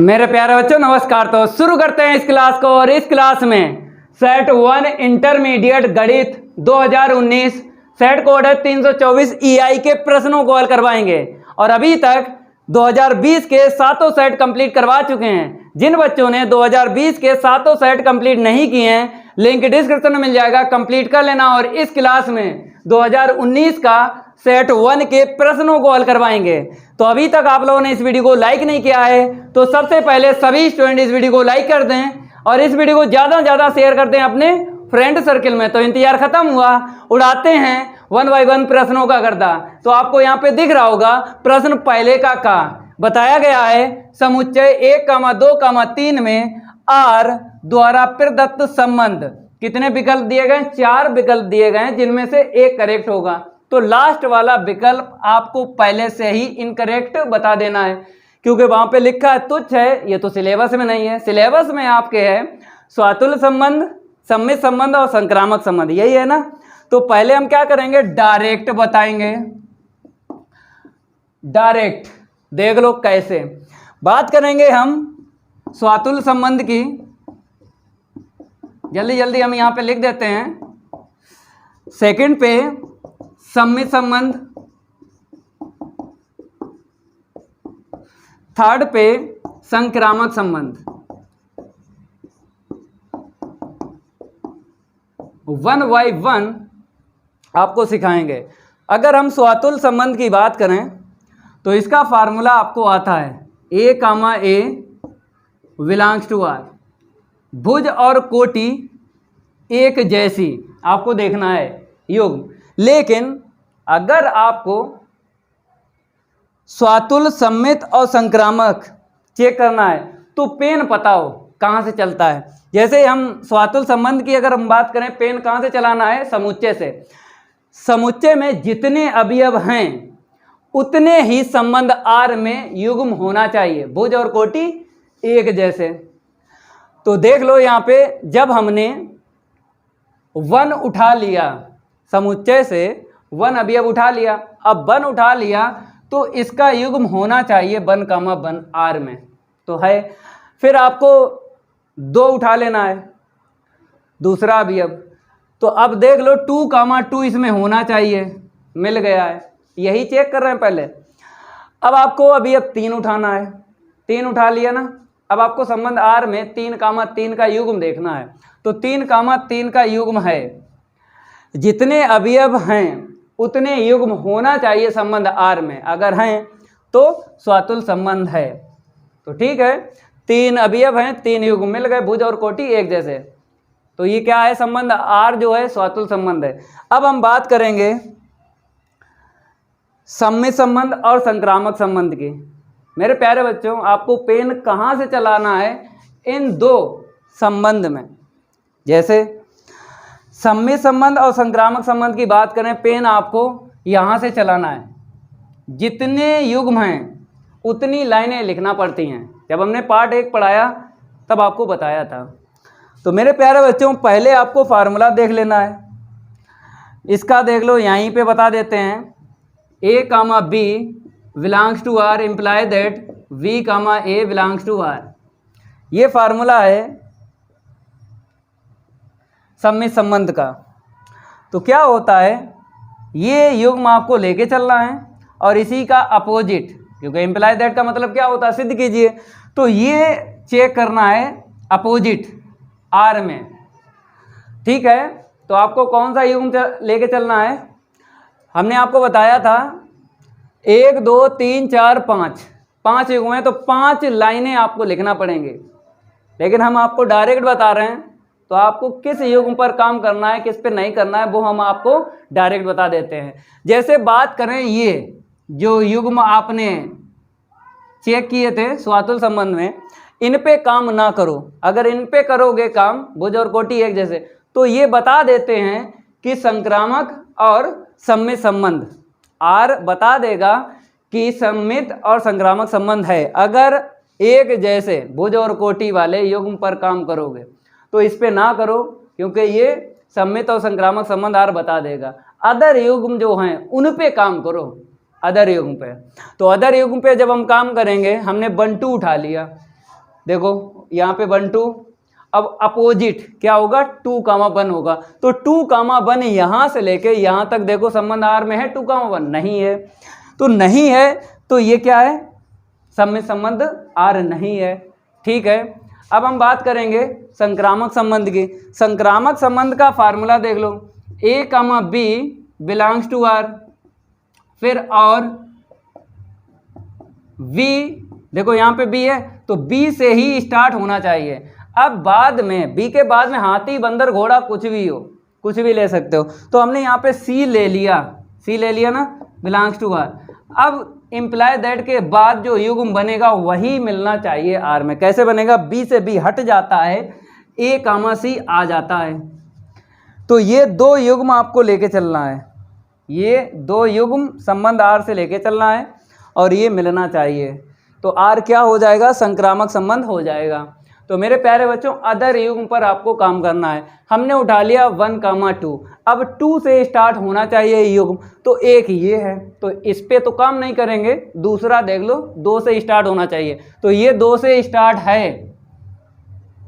मेरे प्यारे बच्चों नमस्कार। तो शुरू करते हैं इस क्लास को। और इस क्लास में सेट 1 इंटरमीडिएट गणित 2019 सेट कोड है 324 EI के प्रश्नों को हल करवाएंगे। और अभी तक 2020 के सातों सेट कंप्लीट करवा चुके हैं। जिन बच्चों ने 2020 के सातों सेट कंप्लीट नहीं किए हैं, लिंक डिस्क्रिप्शन में मिल जाएगा, कंप्लीट कर लेना। और इस क्लास में 2019 का सेट 1 के प्रश्नों को हल करवाएंगे। तो अभी तक आप लोगों ने इस वीडियो को लाइक नहीं किया है तो सबसे पहले सभी स्टूडेंट इस वीडियो को लाइक कर दें और इस वीडियो को ज़्यादा से ज़्यादा शेयर कर दें अपने फ्रेंड सर्किल में। तो इंतजार खत्म हुआ, उड़ाते हैं 1 बाय 1 प्रश्नों का गर्दा। तो आपको यहाँ पे दिख रहा होगा प्रश्न पहले का बताया गया है। समुच्चय 1, 2, 3 में R द्वारा प्रदत्त संबंध कितने विकल्प दिए गए? 4 विकल्प दिए गए हैं, जिनमें से एक करेक्ट होगा। तो लास्ट वाला विकल्प आपको पहले से ही इनकरेक्ट बता देना है, क्योंकि वहां पे लिखा है तुच्छ है। ये तो सिलेबस में नहीं है। सिलेबस में आपके है स्वातुल्य संबंध, सम्मित संबंध और संक्रामक संबंध, यही है ना। तो पहले हम क्या करेंगे, डायरेक्ट बताएंगे। डायरेक्ट देख लो कैसे बात करेंगे हम स्वातुल्य संबंध की। जल्दी जल्दी हम यहां पे लिख देते हैं। सेकंड पे सम्मित संबंध, थर्ड पे संक्रामक संबंध। 1 बाय 1 आपको सिखाएंगे। अगर हम स्वातुल्य संबंध की बात करें तो इसका फार्मूला आपको आता है A, बिलोंग्स टू R। भुज और कोटि एक जैसी आपको देखना है युग्म। लेकिन अगर आपको स्वातुल्य, सम्मित और संक्रामक चेक करना है तो पेन पता हो कहाँ से चलता है। जैसे हम स्वातुल्य संबंध की अगर हम बात करें, पेन कहाँ से चलाना है? समुच्चय से। समुच्चय में जितने अवयव हैं उतने ही संबंध R में युग्म होना चाहिए। भुज और कोटि एक जैसे। तो देख लो यहाँ पे जब हमने 1 उठा लिया, समुच्चय से 1 अवयव उठा लिया, अब 1 उठा लिया तो इसका युग्म होना चाहिए 1, 1 R में, तो है। फिर आपको 2 उठा लेना है, दूसरा अवयव। तो अब देख लो 2, 2 इसमें होना चाहिए, मिल गया है। यही चेक कर रहे हैं पहले। अब आपको अवयव 3 उठाना है, 3 उठा लिया ना। अब आपको संबंध R में 3, 3 का युग्म देखना है। तो 3, 3 का युग्म है, जितने अवयव हैं उतने युग्म होना चाहिए संबंध R में। अगर हैं तो स्वातुल्य संबंध है। तो ठीक है, 3 अवयव हैं, 3 युग्म मिल गए, भुज और कोटि एक जैसे। तो ये क्या है? संबंध R जो है स्वातुल्य संबंध है। अब हम बात करेंगे सम्मित संबंध और संक्रामक संबंध की। मेरे प्यारे बच्चों, आपको पेन कहाँ से चलाना है? इन 2 संबंध में। जैसे सम्मित संबंध और संक्रामक संबंध की बात करें, पेन आपको यहाँ से चलाना है। जितने युग्म हैं उतनी लाइनें लिखना पड़ती हैं। जब हमने पार्ट 1 पढ़ाया तब आपको बताया था। तो मेरे प्यारे बच्चों, पहले आपको फार्मूला देख लेना है। इसका देख लो, यहीं पे बता देते हैं। A, B belongs to R implies that V, A belongs to R। ये फार्मूला है सम्मित संबंध का। तो क्या होता है, ये युग्म आपको लेके चलना है और इसी का अपोजिट, क्योंकि इम्प्लाई दैट का मतलब क्या होता है? सिद्ध कीजिए। तो ये चेक करना है अपोजिट R में। ठीक है, तो आपको कौन सा युग्म लेके चलना है? हमने आपको बताया था 1, 2, 3, 4, 5 युग्म है, तो 5 लाइनें आपको लिखना पड़ेंगे। लेकिन हम आपको डायरेक्ट बता रहे हैं, तो आपको किस युग्म पर काम करना है, किस पे नहीं करना है, वो हम आपको डायरेक्ट बता देते हैं। जैसे बात करें, ये जो युग्म आपने चेक किए थे स्वातुल्य संबंध में, इन पे काम ना करो। अगर इन पे करोगे काम, भुज और कोटि एक जैसे, तो ये बता देते हैं कि संक्रामक और सम्मित संबंध। R बता देगा कि सम्मित और संक्रामक संबंध है अगर एक जैसे भुज और कोटि वाले युग्म पर काम करोगे। तो इस पे ना करो, क्योंकि ये सम्मित और संक्रामक संबंध R बता देगा। अदर युग्म जो हैं उन पे काम करो, अदर युग्म पे। तो अदर युग्म पे जब हम काम करेंगे, हमने 1 2 उठा लिया, देखो यहाँ पे 1 2, अब अपोजिट क्या होगा 2, 1 होगा। तो 2, 1 यहाँ से लेके यहाँ तक देखो संबंध आर में है 2, 1 नहीं है। तो नहीं है तो ये क्या है, सब में संबंध आर नहीं है। ठीक है, अब हम बात करेंगे संक्रामक संबंध की। संक्रामक संबंध का फार्मूला देख लो, ए कामा बी बिलोंग्स टू आर, फिर और वी, देखो यहाँ पे बी है तो बी से ही स्टार्ट होना चाहिए। अब बाद में बी के बाद में हाथी बंदर घोड़ा कुछ भी हो, कुछ भी ले सकते हो। तो हमने यहाँ पे सी ले लिया, सी ले लिया ना, बिलोंग्स टू आर। अब इम्प्लाई दैट के बाद जो युग्म बनेगा वही मिलना चाहिए आर में। कैसे बनेगा, बी से बी हट जाता है, ए कामा सी आ जाता है। तो ये 2 युग्म आपको लेके चलना है, ये 2 युग्म संबंध आर से लेके चलना है और ये मिलना चाहिए। तो आर क्या हो जाएगा, संक्रामक संबंध हो जाएगा। तो मेरे प्यारे बच्चों अदर युग्म पर आपको काम करना है। हमने उठा लिया 1, 2, अब 2 से स्टार्ट होना चाहिए युग्म, तो एक ये है, तो इस पे तो काम नहीं करेंगे। दूसरा देख लो 2 से स्टार्ट होना चाहिए, तो ये 2 से स्टार्ट है,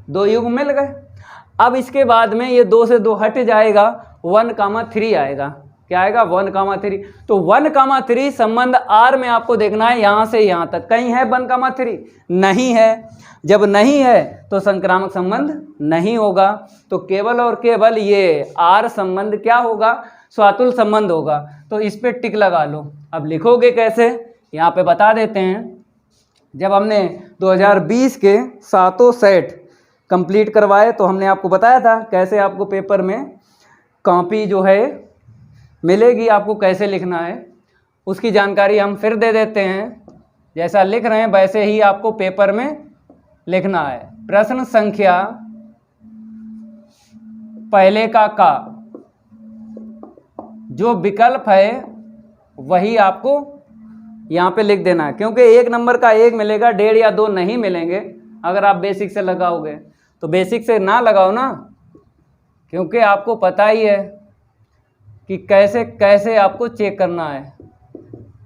2 युग्म मिल गए। अब इसके बाद में ये 2 से 2 हट जाएगा, 1, 3 आएगा। क्या आएगा, 1, 3। तो 1, 3 संबंध आर में आपको देखना है यहाँ से यहाँ तक। कहीं है 1, 3? नहीं है। जब नहीं है तो संक्रामक संबंध नहीं होगा। तो केवल और केवल ये आर संबंध क्या होगा, स्वातुल संबंध होगा। तो इस पे टिक लगा लो। अब लिखोगे कैसे, यहाँ पे बता देते हैं। जब हमने 2020 के 7 सेट कंप्लीट करवाए तो हमने आपको बताया था कैसे आपको पेपर में कॉपी जो है मिलेगी, आपको कैसे लिखना है उसकी जानकारी हम फिर दे देते हैं। जैसा लिख रहे हैं वैसे ही आपको पेपर में लिखना है। प्रश्न संख्या पहले का जो विकल्प है वही आपको यहाँ पे लिख देना है, क्योंकि 1 नंबर का 1 मिलेगा, 1.5 या 2 नहीं मिलेंगे अगर आप बेसिक से लगाओगे। तो बेसिक से ना लगाओ ना, क्योंकि आपको पता ही है कि कैसे कैसे आपको चेक करना है।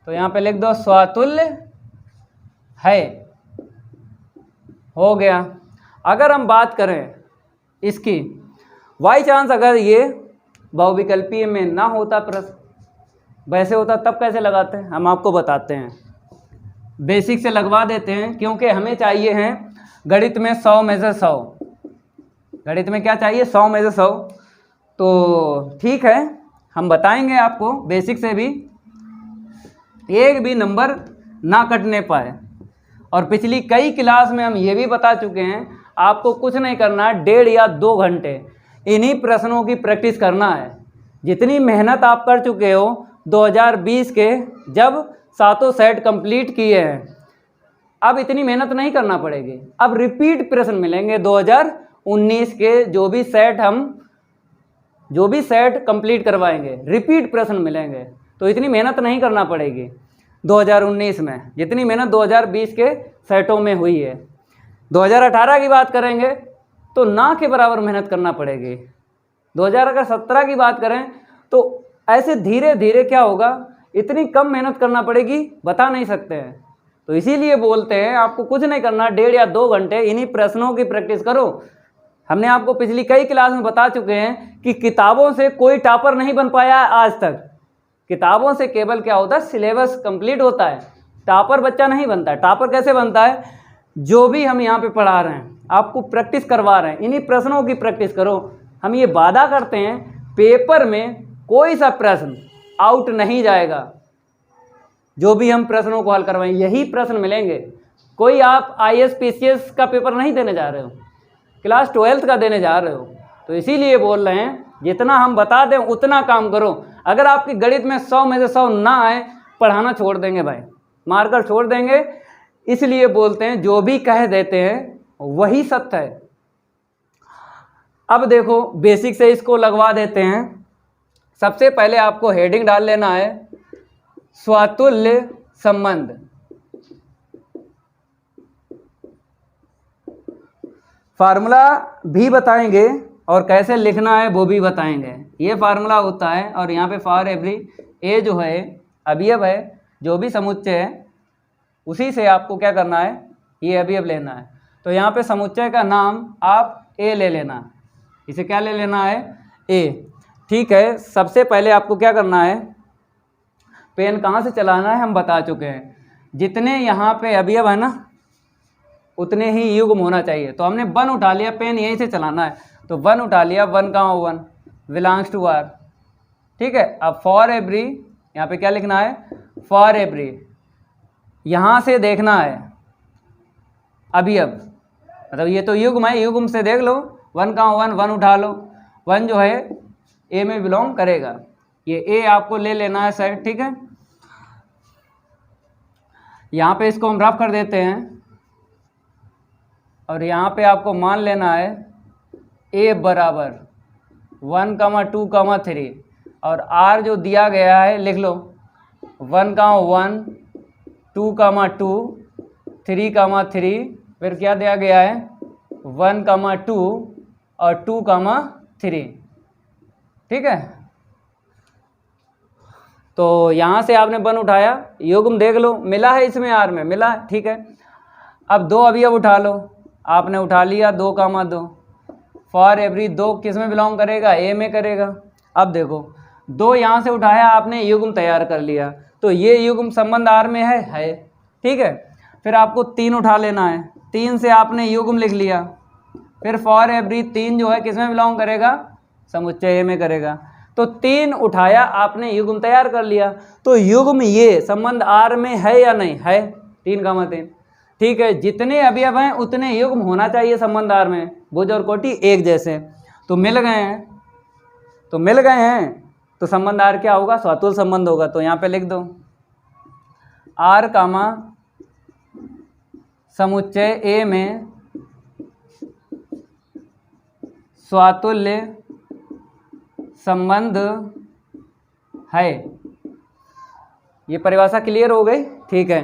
तो यहाँ पे लिख दो स्वातुल्य है, हो गया। अगर हम बात करें इसकी, बाई चांस अगर ये बहुविकल्पीय में ना होता प्रश्न, वैसे होता तब कैसे लगाते हैं हम आपको बताते हैं। बेसिक से लगवा देते हैं, क्योंकि हमें चाहिए हैं गणित में 100 में से 100। गणित में क्या चाहिए, 100 में से 100। तो ठीक है, हम बताएंगे आपको बेसिक से भी एक भी नंबर ना कटने पाए। और पिछली कई क्लास में हम ये भी बता चुके हैं, आपको कुछ नहीं करना है, 1.5 या 2 घंटे इन्हीं प्रश्नों की प्रैक्टिस करना है। जितनी मेहनत आप कर चुके हो 2020 के जब 7 सेट कंप्लीट किए हैं, अब इतनी मेहनत नहीं करना पड़ेगी। अब रिपीट प्रश्न मिलेंगे 2019 के, जो भी सेट कंप्लीट करवाएंगे रिपीट प्रश्न मिलेंगे। तो इतनी मेहनत नहीं करना पड़ेगी 2019 में, जितनी मेहनत 2020 के सेटों में हुई है। 2018 की बात करेंगे तो ना के बराबर मेहनत करना पड़ेगी। 2017 की बात करें तो ऐसे धीरे धीरे क्या होगा, इतनी कम मेहनत करना पड़ेगी, बता नहीं सकते हैं। तो इसीलिए बोलते हैं आपको कुछ नहीं करना, 1.5 या 2 घंटे इन्हीं प्रश्नों की प्रैक्टिस करो। हमने आपको पिछली कई क्लास में बता चुके हैं कि किताबों से कोई टॉपर नहीं बन पाया है आज तक। किताबों से केवल क्या होता है, सिलेबस कंप्लीट होता है, टॉपर बच्चा नहीं बनता है। टॉपर कैसे बनता है, जो भी हम यहाँ पे पढ़ा रहे हैं आपको प्रैक्टिस करवा रहे हैं, इन्हीं प्रश्नों की प्रैक्टिस करो। हम ये वादा करते हैं पेपर में कोई सा प्रश्न आउट नहीं जाएगा। जो भी हम प्रश्नों को हल करवाएं यही प्रश्न मिलेंगे। कोई आप IAS PCS का पेपर नहीं देने जा रहे हो, क्लास 12th का देने जा रहे हो। तो इसीलिए बोल रहे हैं जितना हम बता दें उतना काम करो। अगर आपकी गणित में 100 में से 100 ना आए, पढ़ाना छोड़ देंगे भाई, मारकर छोड़ देंगे। इसलिए बोलते हैं जो भी कह देते हैं वही सत्य है। अब देखो बेसिक से इसको लगवा देते हैं। सबसे पहले आपको हेडिंग डाल लेना है स्वातुल्य संबंध। फार्मूला भी बताएंगे और कैसे लिखना है वो भी बताएंगे। ये फार्मूला होता है और यहाँ पे फॉर एवरी ए जो है अवयव है, जो भी समुच्चय है उसी से आपको क्या करना है, ये अवयव लेना है। तो यहाँ पे समुच्चय का नाम आप ए ले लेना, इसे क्या ले लेना है, ए। ठीक है, सबसे पहले आपको क्या करना है, पेन कहाँ से चलाना है हम बता चुके हैं। जितने यहाँ पे अवयव है ना उतने ही युग्म होना चाहिए। तो हमने 1 उठा लिया, पेन यहीं से चलाना है, तो 1 उठा लिया, 1, बिलोंग्स टू आर। ठीक है, अब फॉर एवरी, यहाँ पे क्या लिखना है, फॉर एवरी, यहाँ से देखना है अवयव, मतलब ये तो युग्म है, युग्म से देख लो, 1, 1 उठा लो, 1 जो है ए में बिलोंग करेगा, ये ए आपको ले लेना है साइड। ठीक है, यहाँ पे इसको हम रफ कर देते हैं और यहाँ पे आपको मान लेना है ए बराबर 1, 2, 3 और आर जो दिया गया है लिख लो 1, 2, 2, 3, 3, फिर क्या दिया गया है 1, 2 और 2, 3। ठीक है, तो यहाँ से आपने 1 उठाया, युग्म देख लो मिला है इसमें, आर में मिला है। ठीक है, अब 2 अवयव उठा लो, आपने उठा लिया 2, 2, फॉर एवरी 2 किस में बिलोंग करेगा, ए में करेगा। अब देखो 2 यहाँ से उठाया आपने, युग्म तैयार कर लिया, तो ये युग्म संबंध आर में है। ठीक है, फिर आपको 3 उठा लेना है, 3 से आपने युग्म लिख लिया, फिर फॉर एवरी 3 जो है किस में बिलोंग करेगा, समुच्चय ए में करेगा। तो 3 उठाया आपने, युग्म तैयार कर लिया, तो युग्म ये संबंध आर में है या नहीं है, 3, 3। ठीक है, जितने अवयव हैं उतने युग्म होना चाहिए संबंध आर में, भुज और कोटि एक जैसे। तो मिल गए हैं, तो संबंध आर क्या होगा, स्वातुल संबंध होगा। तो यहाँ पे लिख दो आर कामा समुच्चय ए में स्वातुल्य संबंध है। ये परिभाषा क्लियर हो गई। ठीक है,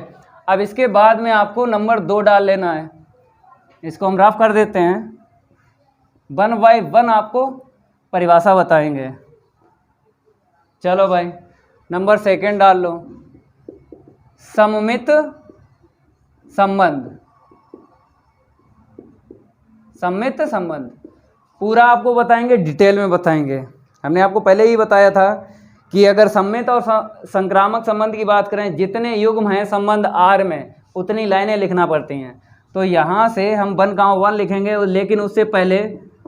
अब इसके बाद में आपको नंबर 2 डाल लेना है, इसको हम रफ कर देते हैं, 1 बाय 1 आपको परिभाषा बताएंगे। चलो भाई, नंबर 2 डाल लो, सममित संबंध। सममित संबंध पूरा आपको बताएंगे, डिटेल में बताएंगे। हमने आपको पहले ही बताया था कि अगर सम्मित और संक्रामक संबंध की बात करें, जितने युग्म हैं संबंध आर में उतनी लाइनें लिखना पड़ती हैं। तो यहाँ से हम 1, 1 लिखेंगे, लेकिन उससे पहले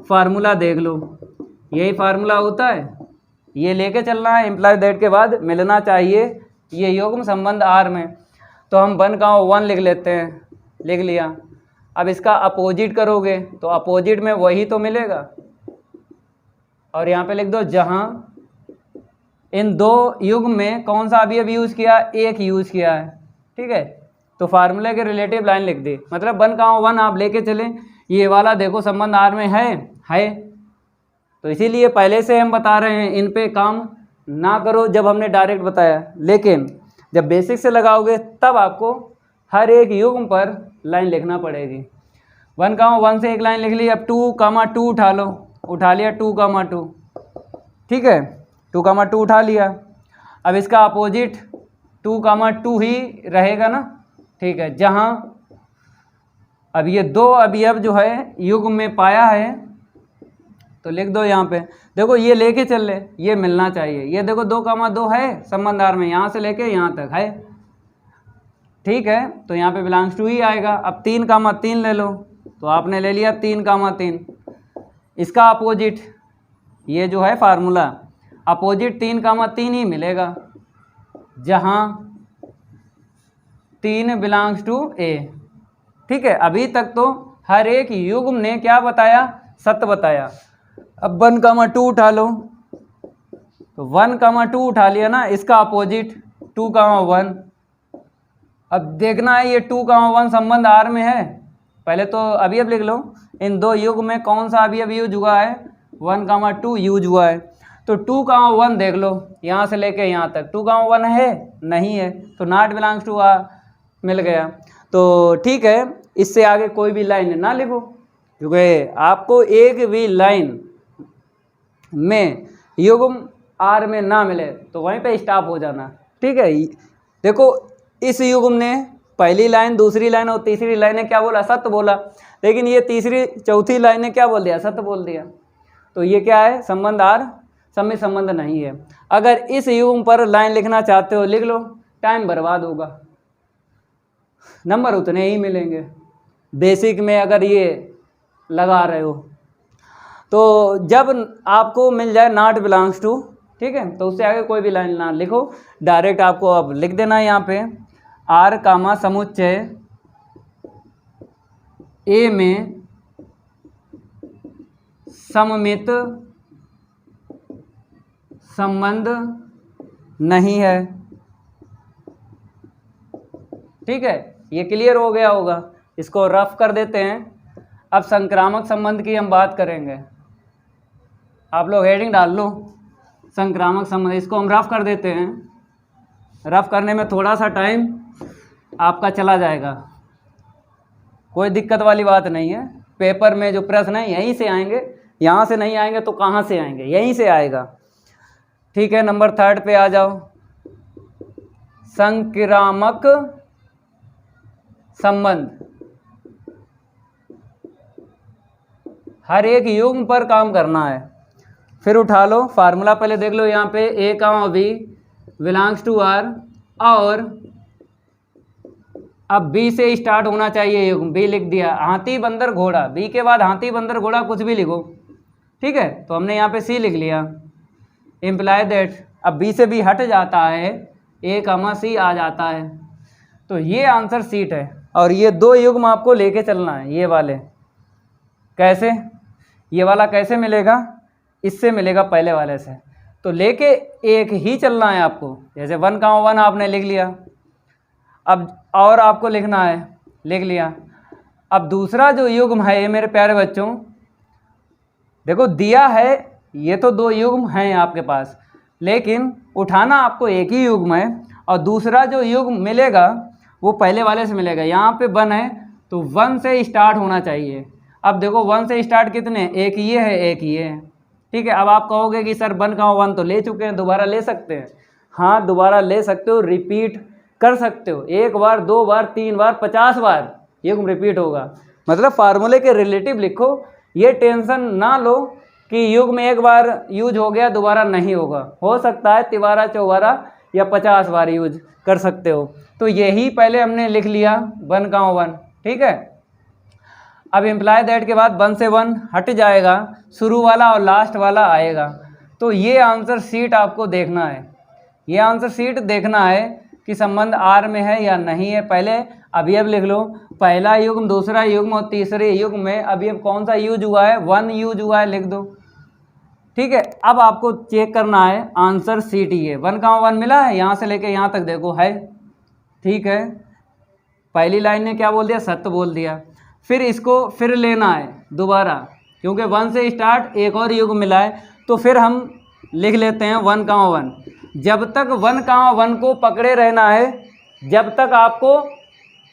फार्मूला देख लो, यही फार्मूला होता है, ये लेके चलना है, इम्प्लाई दैट के बाद मिलना चाहिए ये युग्म संबंध आर में। तो हम 1, 1 लिख लेते हैं, लिख लिया। अब इसका अपोजिट करोगे तो अपोजिट में वही तो मिलेगा, और यहाँ पे लिख दो जहाँ इन 2 युग्म में कौन सा अवयव यूज़ किया, एक यूज़ किया है। ठीक है, तो फार्मूले के रिलेटिव लाइन लिख दी, मतलब 1, 1 आप लेके चले, ये वाला देखो संबंध आर में है। तो इसीलिए पहले से हम बता रहे हैं, इन पे काम ना करो जब हमने डायरेक्ट बताया, लेकिन जब बेसिक से लगाओगे तब आपको हर एक युग्म पर लाइन लिखना पड़ेगी। 1, 1 से एक लाइन लिख ली, अब 2, 2 उठा लो, उठा लिया 2, 2। ठीक है, 2, 2 उठा लिया। अब इसका अपोजिट 2, 2 ही रहेगा ना। ठीक है, जहाँ अब ये 2 अवयव जो है युग्म में पाया है, तो लिख दो यहाँ पे, देखो ये लेके चल ले, ये मिलना चाहिए। ये देखो 2, 2 है संबंध आर में, यहाँ से लेके यहाँ तक है। ठीक है, तो यहाँ पे बिलोंग्स टू ही आएगा। अब 3, 3 ले लो, तो आपने ले लिया 3, 3। इसका अपोजिट ये जो है फार्मूला, अपोजिट 3, 3 ही मिलेगा, जहाँ 3 बिलोंग्स टू ए। ठीक है, अभी तक तो हर एक युग्म ने क्या बताया, सत्य बताया। अब 1, 2 उठा लो, तो 1, 2 उठा लिया ना, इसका अपोजिट 2, 1। अब देखना है ये 2, 1 संबंध आर में है, पहले तो अवयव लिख लो, इन 2 युग्म में कौन सा अवयव यूज हुआ है, 1, 2 यूज हुआ है। तो 2, 1 देख लो, यहाँ से लेके यहाँ तक 2, 1 है, नहीं है, तो नॉट बिलोंग्स टू आर मिल गया। तो ठीक है, इससे आगे कोई भी लाइन ना लिखो, क्योंकि आपको एक भी लाइन में युग्म आर में ना मिले तो वहीं पे स्टॉप हो जाना। ठीक है, देखो इस युग्म ने पहली लाइन, दूसरी लाइन और तीसरी लाइन ने क्या बोला? सत्य बोला। लेकिन ये तीसरी चौथी लाइन ने क्या बोल दिया? सत्य बोल दिया। तो ये क्या है? संबंध आर समय संबंध नहीं है। अगर इस युग्म पर लाइन लिखना चाहते हो लिख लो, टाइम बर्बाद होगा, नंबर उतने ही मिलेंगे। बेसिक में अगर ये लगा रहे हो तो जब आपको मिल जाए नॉट बिलोंग्स टू, ठीक है, तो उससे आगे कोई भी लाइन ना लिखो, डायरेक्ट आपको अब लिख देना है यहाँ पे आर कामा समुच्चय ए में सममित संबंध नहीं है। ठीक है, ये क्लियर हो गया होगा। इसको रफ कर देते हैं। अब संक्रामक संबंध की हम बात करेंगे। आप लोग हेडिंग डाल लो, संक्रामक संबंध। इसको हम रफ कर देते हैं। रफ करने में थोड़ा सा टाइम आपका चला जाएगा, कोई दिक्कत वाली बात नहीं है। पेपर में जो प्रश्न है यहीं से आएंगे, यहाँ से नहीं आएंगे तो कहाँ से आएंगे? यहीं से आएगा। ठीक है, नंबर 3 पे आ जाओ। संक्रामक संबंध हर एक युग्म पर काम करना है। फिर उठा लो फार्मूला, पहले देख लो यहाँ पे ए कामा बी बिलोंग्स टू आर, और अब बी से स्टार्ट होना चाहिए युग्म। बी लिख दिया, हाथी बंदर घोड़ा, बी के बाद हाथी बंदर घोड़ा कुछ भी लिखो। ठीक है, तो हमने यहाँ पे सी लिख लिया। इम्प्लाई दैट, अब बी से बी हट जाता है, ए कामा सी आ जाता है। तो ये आंसर सीट है। और ये दो युग्म आपको लेके चलना है, ये वाले। कैसे? ये वाला कैसे मिलेगा? इससे मिलेगा पहले वाले से। तो लेके एक ही चलना है आपको। जैसे 1, आपने लिख लिया, अब और आपको लिखना है, लिख लिया। अब दूसरा जो युग्म है, ये मेरे प्यारे बच्चों देखो दिया है, ये तो दो युग्म हैं आपके पास, लेकिन उठाना आपको एक ही युग्म है। और दूसरा जो युग्म मिलेगा वो पहले वाले से मिलेगा। यहाँ पे 1 है तो 1 से स्टार्ट होना चाहिए। अब देखो 1 से स्टार्ट कितने? एक ये है, एक ये है। ठीक है, अब आप कहोगे कि सर 1 तो ले चुके हैं, दोबारा ले सकते हैं। हाँ, दोबारा ले सकते हो, रिपीट कर सकते हो। 1 बार, 2 बार, 3 बार, 50 बार युग्म रिपीट होगा। मतलब फार्मूले के रिलेटिव लिखो, ये टेंशन ना लो कि युग्म एक बार यूज हो गया दोबारा नहीं होगा। हो सकता है 13, 14 या 50 बार यूज कर सकते हो। तो यही पहले हमने लिख लिया 1, ठीक है। अब इम्प्लाई दैट के बाद 1 से 1 हट जाएगा, शुरू वाला और लास्ट वाला आएगा। तो ये आंसर शीट आपको देखना है। ये आंसर शीट देखना है कि संबंध आर में है या नहीं है। पहले अभी लिख लो, पहला युग्म, दूसरा युग्म और तीसरे युग्म में अभी कौन सा यूज हुआ है? 1 यूज हुआ है, लिख दो। ठीक है, अब आपको चेक करना है आंसर शीट। ये 1, मिला है, यहाँ से लेके यहाँ तक देखो है। ठीक है, पहली लाइन ने क्या बोल दिया? सत्य बोल दिया। फिर इसको फिर लेना है दोबारा, क्योंकि 1 से स्टार्ट एक और युग्म मिला है। तो फिर हम लिख लेते हैं 1, जब तक 1, को पकड़े रहना है, जब तक आपको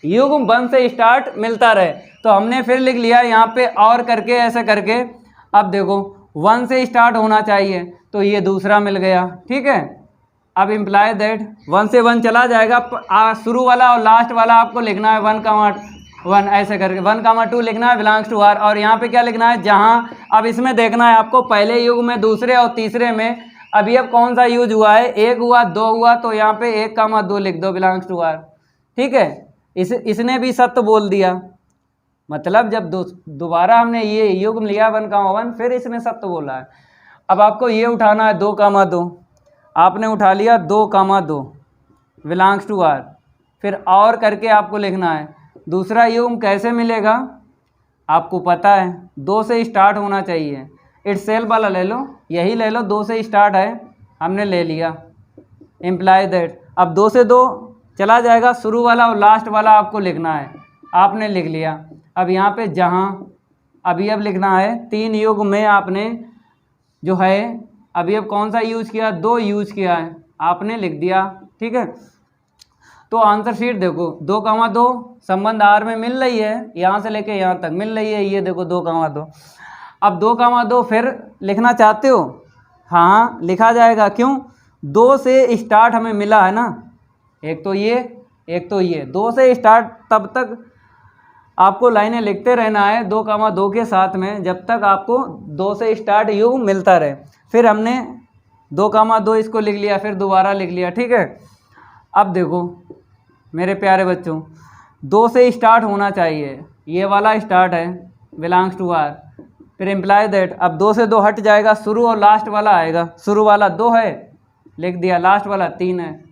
युग्म 1 से स्टार्ट मिलता रहे। तो हमने फिर लिख लिया यहाँ पे और करके, ऐसे करके। अब देखो 1 से स्टार्ट होना चाहिए, तो ये दूसरा मिल गया। ठीक है, अब इम्प्लाई दैट 1 से 1 चला जाएगा, शुरू वाला और लास्ट वाला आपको लिखना है 1, ऐसे करके 1, लिखना है बिलोंग्स टू आर। और यहाँ पे क्या लिखना है? जहाँ, अब इसमें देखना है आपको पहले युग में, दूसरे और तीसरे में अभी अब कौन सा यूज हुआ है? 1 हुआ, 2 हुआ, तो यहाँ पे 1, 2 लिख दो, बिलोंग्स टू आर। ठीक है, इसने भी सत्य बोल दिया। मतलब जब दोबारा हमने ये युग्म लिया 1, फिर इसने सत्य बोला है। अब आपको ये उठाना है 2, आपने उठा लिया 2, बिलोंग्स टू आर। फिर और करके आपको लिखना है। दूसरा युग्म कैसे मिलेगा आपको पता है, 2 से स्टार्ट होना चाहिए। इटसेल्फ वाला ले लो, यही ले लो, 2 से स्टार्ट है, हमने ले लिया। इम्प्लाई दैट, अब 2 से 2 चला जाएगा, शुरू वाला और लास्ट वाला आपको लिखना है, आपने लिख लिया। अब यहाँ पे जहाँ अभी अब लिखना है 3 युग्म में आपने जो है अभी अब कौन सा यूज किया? 2 यूज किया है, आपने लिख दिया। ठीक है, तो आंसर शीट देखो 2, संबंध आर में मिल रही है, यहाँ से लेके यहाँ तक मिल रही है। ये देखो 2, अब 2, फिर लिखना चाहते हो? हाँ, लिखा जाएगा। क्यों? 2 से स्टार्ट हमें मिला है ना, एक तो ये एक तो ये 2 से स्टार्ट, तब तक आपको लाइनें लिखते रहना है 2,2 के साथ में, जब तक आपको 2 से स्टार्ट युग्म मिलता रहे। फिर हमने 2,2 इसको लिख लिया, फिर दोबारा लिख लिया, ठीक है। अब देखो मेरे प्यारे बच्चों, 2 से स्टार्ट होना चाहिए, ये वाला स्टार्ट है बिलोंग्स टू आर, फिर इम्प्लाई दैट। अब 2 से 2 हट जाएगा, शुरू और लास्ट वाला आएगा। शुरू वाला 2 है, लिख दिया, लास्ट वाला 3 है।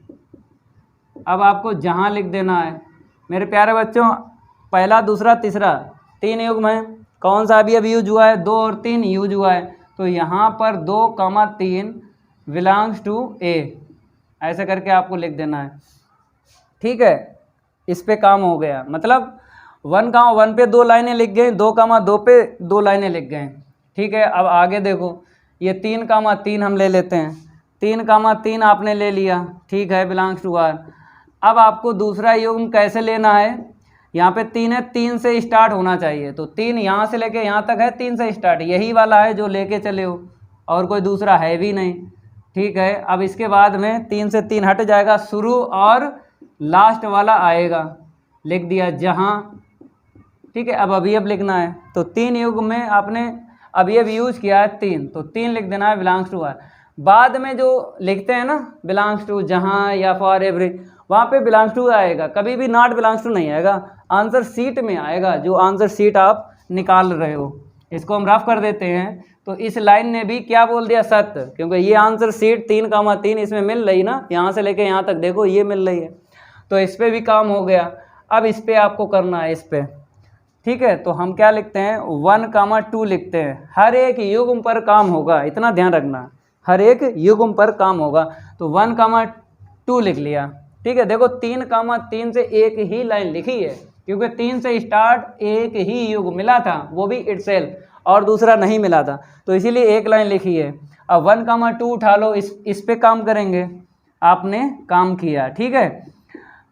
अब आपको जहाँ लिख देना है मेरे प्यारे बच्चों, पहला, दूसरा, तीसरा 3 युग्म है। कौन सा अभी यूज हुआ है? 2 और 3 यूज हुआ है, तो यहाँ पर 2,3 बिलोंग्स टू ए, ऐसे करके आपको लिख देना है, ठीक है। इस पे काम हो गया, मतलब 1,1 पे 2 लाइनें लिख गए, 2,2 पे 2 लाइनें लिख गए, ठीक है। अब आगे देखो, ये 3,3 हम ले लेते हैं, 3,3 आपने ले लिया, ठीक है, बिलोंग्स टू आर। अब आपको दूसरा युग्म कैसे लेना है? यहाँ पे 3 है, 3 से स्टार्ट होना चाहिए, तो 3 यहाँ से लेके यहाँ तक है, 3 से स्टार्ट, यही वाला है जो लेके चले हो, और कोई दूसरा है भी नहीं, ठीक है। अब इसके बाद में 3 से 3 हट जाएगा, शुरू और लास्ट वाला आएगा, लिख दिया जहाँ, ठीक है। अब अवयव लिखना है, तो 3 युग्म में आपने अवयव यूज किया है 3, तो 3 लिख देना है बिलोंग्स टू आर। बाद में जो लिखते हैं ना बिलोंग्स टू जहाँ या फॉर एवरी, वहाँ पे बिलोंग्स टू आएगा, कभी भी नॉट बिलोंग्स टू नहीं आएगा, आंसर शीट में आएगा, जो आंसर शीट आप निकाल रहे हो। इसको हम रफ कर देते हैं, तो इस लाइन ने भी क्या बोल दिया? सत्य, क्योंकि ये आंसर शीट 3,3 इसमें मिल रही ना, यहाँ से लेके यहाँ तक देखो ये मिल रही है, तो इस पर भी काम हो गया। अब इस पर आपको करना है, इस पर, ठीक है। तो हम क्या लिखते हैं? 1,2 लिखते हैं, हर एक युग्म पर काम होगा, इतना ध्यान रखना, हर एक युग्म पर काम होगा। तो 1,2 लिख लिया, ठीक है। देखो 3,3 से एक ही लाइन लिखी है, क्योंकि 3 से स्टार्ट एक ही युग्म मिला था, वो भी इटसेल्फ, और दूसरा नहीं मिला था, तो इसीलिए एक लाइन लिखी है। अब 1,2 उठा लो, इस पे काम करेंगे, आपने काम किया, ठीक है।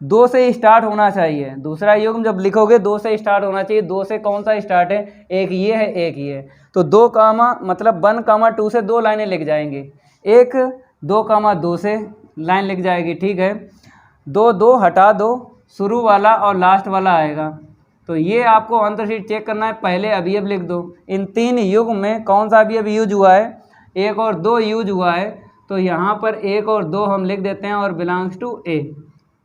2 से स्टार्ट होना चाहिए, दूसरा युग्म जब लिखोगे 2 से स्टार्ट होना चाहिए। 2 से कौन सा स्टार्ट है? एक ये है, एक ये, तो 2 मतलब 1,2 से 2 लाइनें लिख जाएंगी, एक 2,2 से लाइन लिख जाएगी, ठीक है। 2 हटा दो, शुरू वाला और लास्ट वाला आएगा, तो ये आपको आंसर शीट चेक करना है। पहले अवयव लिख दो, इन 3 युग्म में कौन सा अवयव यूज हुआ है? 1 और 2 यूज हुआ है, तो यहाँ पर 1 और 2 हम लिख देते हैं, और बिलोंग्स टू ए।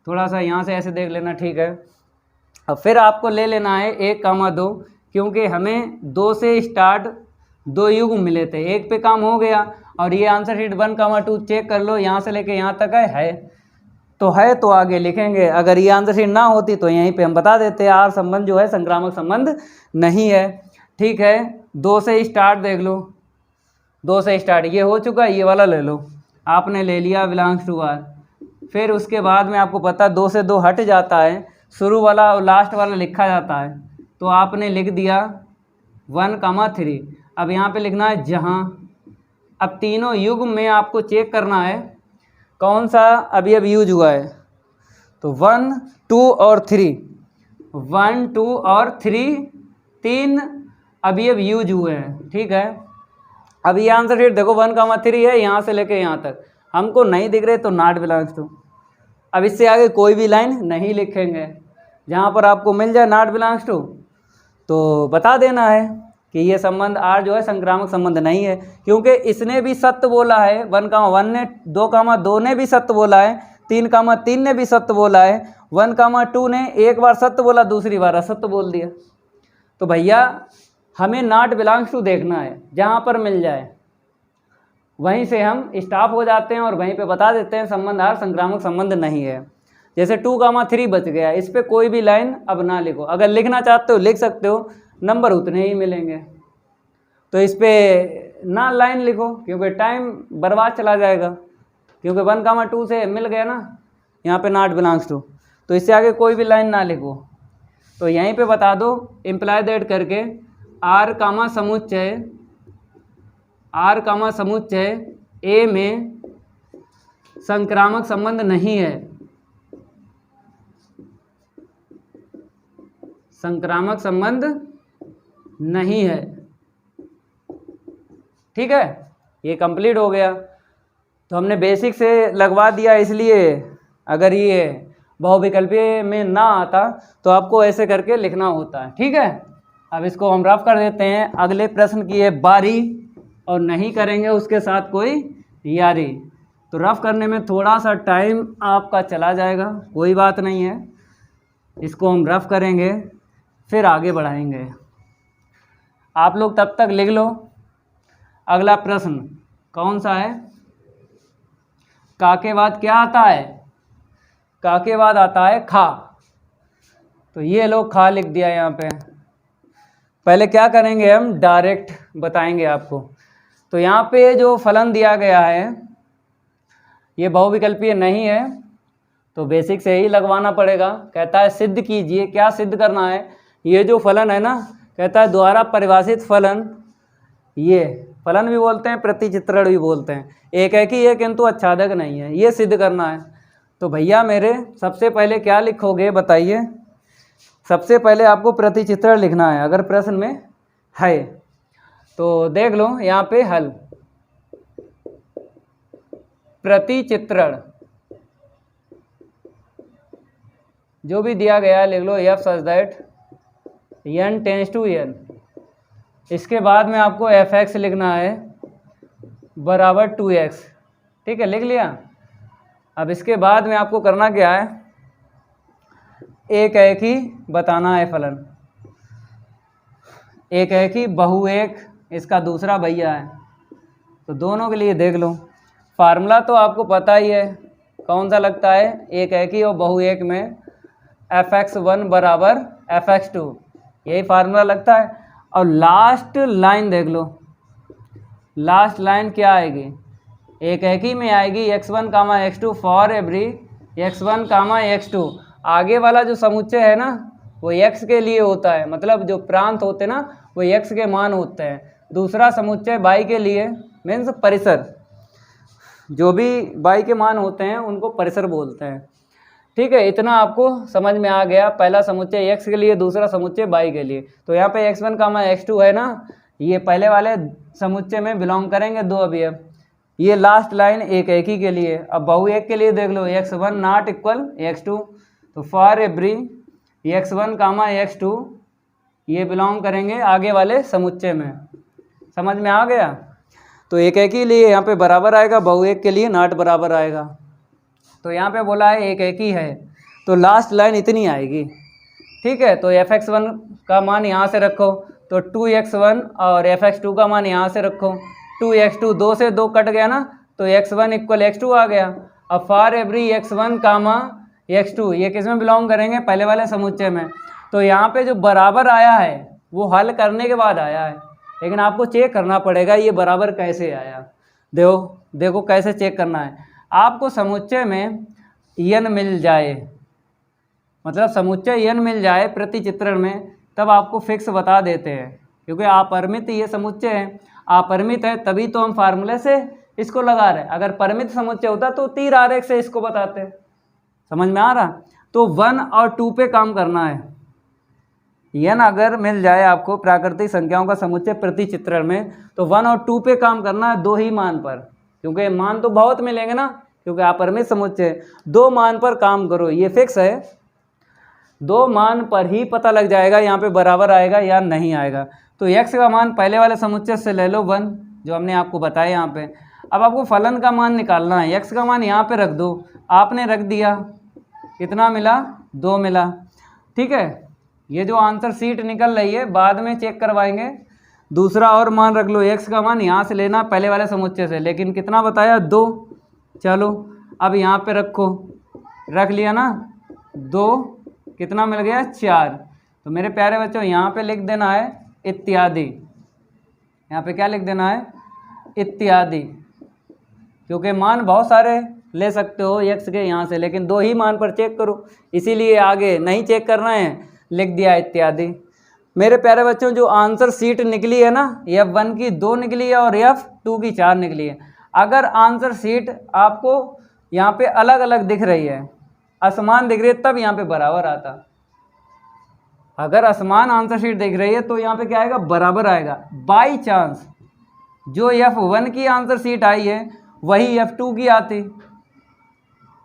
थोड़ा सा यहाँ से ऐसे देख लेना, ठीक है। अब फिर आपको ले लेना है 1,2, क्योंकि हमें 2 से स्टार्ट 2 युग्म मिले थे, एक पे काम हो गया, और ये आंसर शीट 1,2 चेक कर लो, यहाँ से लेके यहाँ तक है तो है, तो आगे लिखेंगे। अगर ये आंसर शीट ना होती तो यहीं पे हम बता देते, आर संबंध जो है संक्रामक संबंध नहीं है, ठीक है। 2 से स्टार्ट देख लो, 2 से स्टार्ट ये हो चुका है, ये वाला ले लो, आपने ले लिया बिलोंग्स टू आर। फिर उसके बाद में आपको पता 2 से 2 हट जाता है, शुरू वाला और लास्ट वाला लिखा जाता है, तो आपने लिख दिया 1,3। अब यहाँ पे लिखना है जहाँ। अब तीनों युग्म में आपको चेक करना है कौन सा अवयव यूज हुआ है, तो 1, 2 और 3, 1, 2 और 3 3 अवयव यूज हुए हैं, ठीक है। अब ये आंसर शीट देखो 1,3 है, यहाँ से लेके यहाँ तक हमको नहीं दिख रहे, तो नॉट बिलोंग्स टू। अब इससे आगे कोई भी लाइन नहीं लिखेंगे, जहाँ पर आपको मिल जाए नॉट बिलोंग्स टू तो बता देना है कि ये संबंध आर जो है संक्रामक संबंध नहीं है, क्योंकि इसने भी सत्य बोला है, 1,1 ने, 2,2 ने भी सत्य बोला है, 3,3 ने भी सत्य बोला है, 1,2 ने एक बार सत्य बोला, दूसरी बार असत्य बोल दिया। तो भैया हमें नॉट बिलोंग्स टू देखना है, जहाँ पर मिल जाए वहीं से हम स्टॉप हो जाते हैं और वहीं पे बता देते हैं संबंध आर संक्रामक संबंध नहीं है। जैसे 2,3 बच गया, इस पर कोई भी लाइन अब ना लिखो, अगर लिखना चाहते हो लिख सकते हो, नंबर उतने ही मिलेंगे, तो इस पर ना लाइन लिखो, क्योंकि टाइम बर्बाद चला जाएगा, क्योंकि 1,2 से मिल गया ना यहाँ पे नॉट बिलोंग्स टू, तो इससे आगे कोई भी लाइन ना लिखो। तो यहीं पे बता दो इम्प्लाई दैट करके, आर कामा समुच्चय ए में संक्रामक संबंध नहीं है, संक्रामक संबंध नहीं है, ठीक है। ये कंप्लीट हो गया, तो हमने बेसिक से लगवा दिया, इसलिए अगर ये बहुविकल्पीय में ना आता तो आपको ऐसे करके लिखना होता है। ठीक है, अब इसको हम रफ कर देते हैं। अगले प्रश्न की है बारी, और नहीं करेंगे उसके साथ कोई यारी। तो रफ करने में थोड़ा सा टाइम आपका चला जाएगा, कोई बात नहीं है, इसको हम रफ करेंगे फिर आगे बढ़ाएंगे। आप लोग तब तक लिख लो। अगला प्रश्न कौन सा है? का के बाद क्या आता है? का के बाद आता है खा। तो ये लो खा लिख दिया यहाँ पे। पहले क्या करेंगे, हम डायरेक्ट बताएंगे आपको। तो यहाँ पे जो फलन दिया गया है ये बहुविकल्पीय नहीं है, तो बेसिक से ही लगवाना पड़ेगा। कहता है सिद्ध कीजिए। क्या सिद्ध करना है? ये जो फलन है ना, कहता है द्वारा परिभाषित फलन, ये फलन भी बोलते हैं, प्रतिचित्रण भी बोलते हैं, एक है कि ये किंतु आच्छादक नहीं है, ये सिद्ध करना है। तो भैया मेरे सबसे पहले क्या लिखोगे बताइए? सबसे पहले आपको प्रतिचित्रण लिखना है अगर प्रश्न में है तो। देख लो यहाँ पे हल, प्रतिचित्रण जो भी दिया गया है लिख लो f such that n tends to n। इसके बाद में आपको fx लिखना है बराबर 2x। ठीक है, लिख लिया। अब इसके बाद में आपको करना क्या है, एक है कि बताना है फलन, एक है कि बहु एक, इसका दूसरा भैया है। तो दोनों के लिए देख लो, फार्मूला तो आपको पता ही है, कौन सा लगता है? एक है कि और बहु एक में fx1 बराबर fx2, यही फार्मूला लगता है। और लास्ट लाइन देख लो, लास्ट लाइन क्या आएगी? एक है कि में आएगी x1 comma x2 for every x1 comma x2। आगे वाला जो समुच्चय है ना वो x के लिए होता है, मतलब जो प्रांत होते हैं ना वो x के मान होते हैं। दूसरा समुच्चय y के लिए मीन्स परिसर, जो भी y के मान होते हैं उनको परिसर बोलते हैं। ठीक है, इतना आपको समझ में आ गया। पहला समुच्चय x के लिए, दूसरा समुच्चय y के लिए। तो यहाँ पे x1 कामा x2 है ना, ये पहले वाले समुच्चय में बिलोंग करेंगे दो अवयव। ये लास्ट लाइन एक ही के लिए। अब बहु एक के लिए देख लो, x1 नॉट इक्वल x2, तो for every x1 comma x2 ये बिलोंग करेंगे आगे वाले समुच्चय में। समझ में आ गया? तो एक के लिए यहाँ पे बराबर आएगा, बहु एक के लिए नॉट बराबर आएगा। तो यहाँ पे बोला है एक ही है, तो लास्ट लाइन इतनी आएगी। ठीक है, तो fx1 का मान यहाँ से रखो, तो 2x1 और fx2 का मान यहाँ से रखो। 2x2 2 से 2 कट गया ना, तो x1 इक्वल x2 आ गया। अब for every x1 comma x2 ये किस में बिलोंग करेंगे? पहले वाले समुच्चय में। तो यहाँ पे जो बराबर आया है वो हल करने के बाद आया है, लेकिन आपको चेक करना पड़ेगा ये बराबर कैसे आया। देखो कैसे चेक करना है। आपको समुच्चय में n मिल जाए, मतलब समुच्चय n मिल जाए प्रतिचित्रण में, तब आपको फिक्स बता देते हैं, क्योंकि अपरिमित ये समुच्चय है। अपरिमित है तभी तो हम फार्मूले से इसको लगा रहे हैं। अगर परिमित समुच्चय होता तो तीर आरेख से इसको बताते। समझ में आ रहा? तो 1 और 2 पे काम करना है। n अगर मिल जाए आपको प्राकृतिक संख्याओं का समुच्चय प्रतिचित्रण में, तो 1 और 2 पे काम करना है, दो ही मान पर, क्योंकि मान तो बहुत मिलेंगे ना, क्योंकि अपरिमित समुच्चय। दो मान पर काम करो, ये फिक्स है। दो मान पर ही पता लग जाएगा यहाँ पे बराबर आएगा या नहीं आएगा। तो x का मान पहले वाले समुच्चय से ले लो 1, जो हमने आपको बताया यहाँ पे। अब आपको फलन का मान निकालना है, x का मान यहाँ पे रख दो। आपने रख दिया, कितना मिला? 2 मिला। ठीक है, ये जो आंसर शीट निकल रही है बाद में चेक करवाएंगे। दूसरा और मान रख लो, x का मान यहाँ से लेना पहले वाले समुच्चय से, लेकिन कितना बताया? 2। चलो अब यहाँ पे रखो, रख लिया ना 2, कितना मिल गया? 4। तो मेरे प्यारे बच्चों यहाँ पे लिख देना है इत्यादि। यहाँ पे क्या लिख देना है? इत्यादि, क्योंकि मान बहुत सारे ले सकते हो x के यहाँ से, लेकिन दो ही मान पर चेक करो, इसीलिए आगे नहीं चेक करना है, लिख दिया इत्यादि। मेरे प्यारे बच्चों जो आंसर शीट निकली है ना, F1 की 2 निकली है और F2 की 4 निकली है। अगर आंसर शीट आपको यहाँ पे अलग अलग दिख रही है, असमान दिख रही है, तब यहाँ पे बराबर आता। अगर असमान आंसर शीट दिख रही है तो यहाँ पे क्या आएगा? बराबर आएगा। बाई चांस जो F1 की आंसर शीट आई है वही F2 की आती,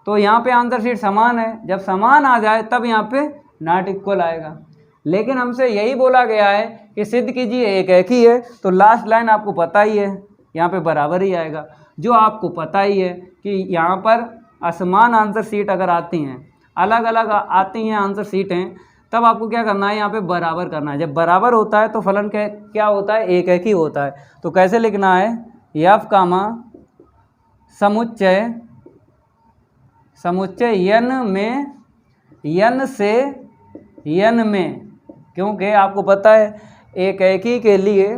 तो यहाँ पे आंसर शीट समान है, जब समान आ जाए तब यहाँ पे नॉट इक्वल आएगा। लेकिन हमसे यही बोला गया है कि सिद्ध कीजिए एक ही है, तो लास्ट लाइन आपको पता ही है, यहाँ पे बराबर ही आएगा। जो आपको पता ही है कि यहाँ पर असमान आंसर शीट अगर आती हैं, अलग अलग आती हैं आंसर शीटें, तब आपको क्या करना है, यहाँ पे बराबर करना है। जब बराबर होता है तो फलन क्या होता है, एक ही होता है। तो कैसे लिखना है, यफ कामा समुच्चय यन में, यन से यन में, क्योंकि आपको पता है एक ही के लिए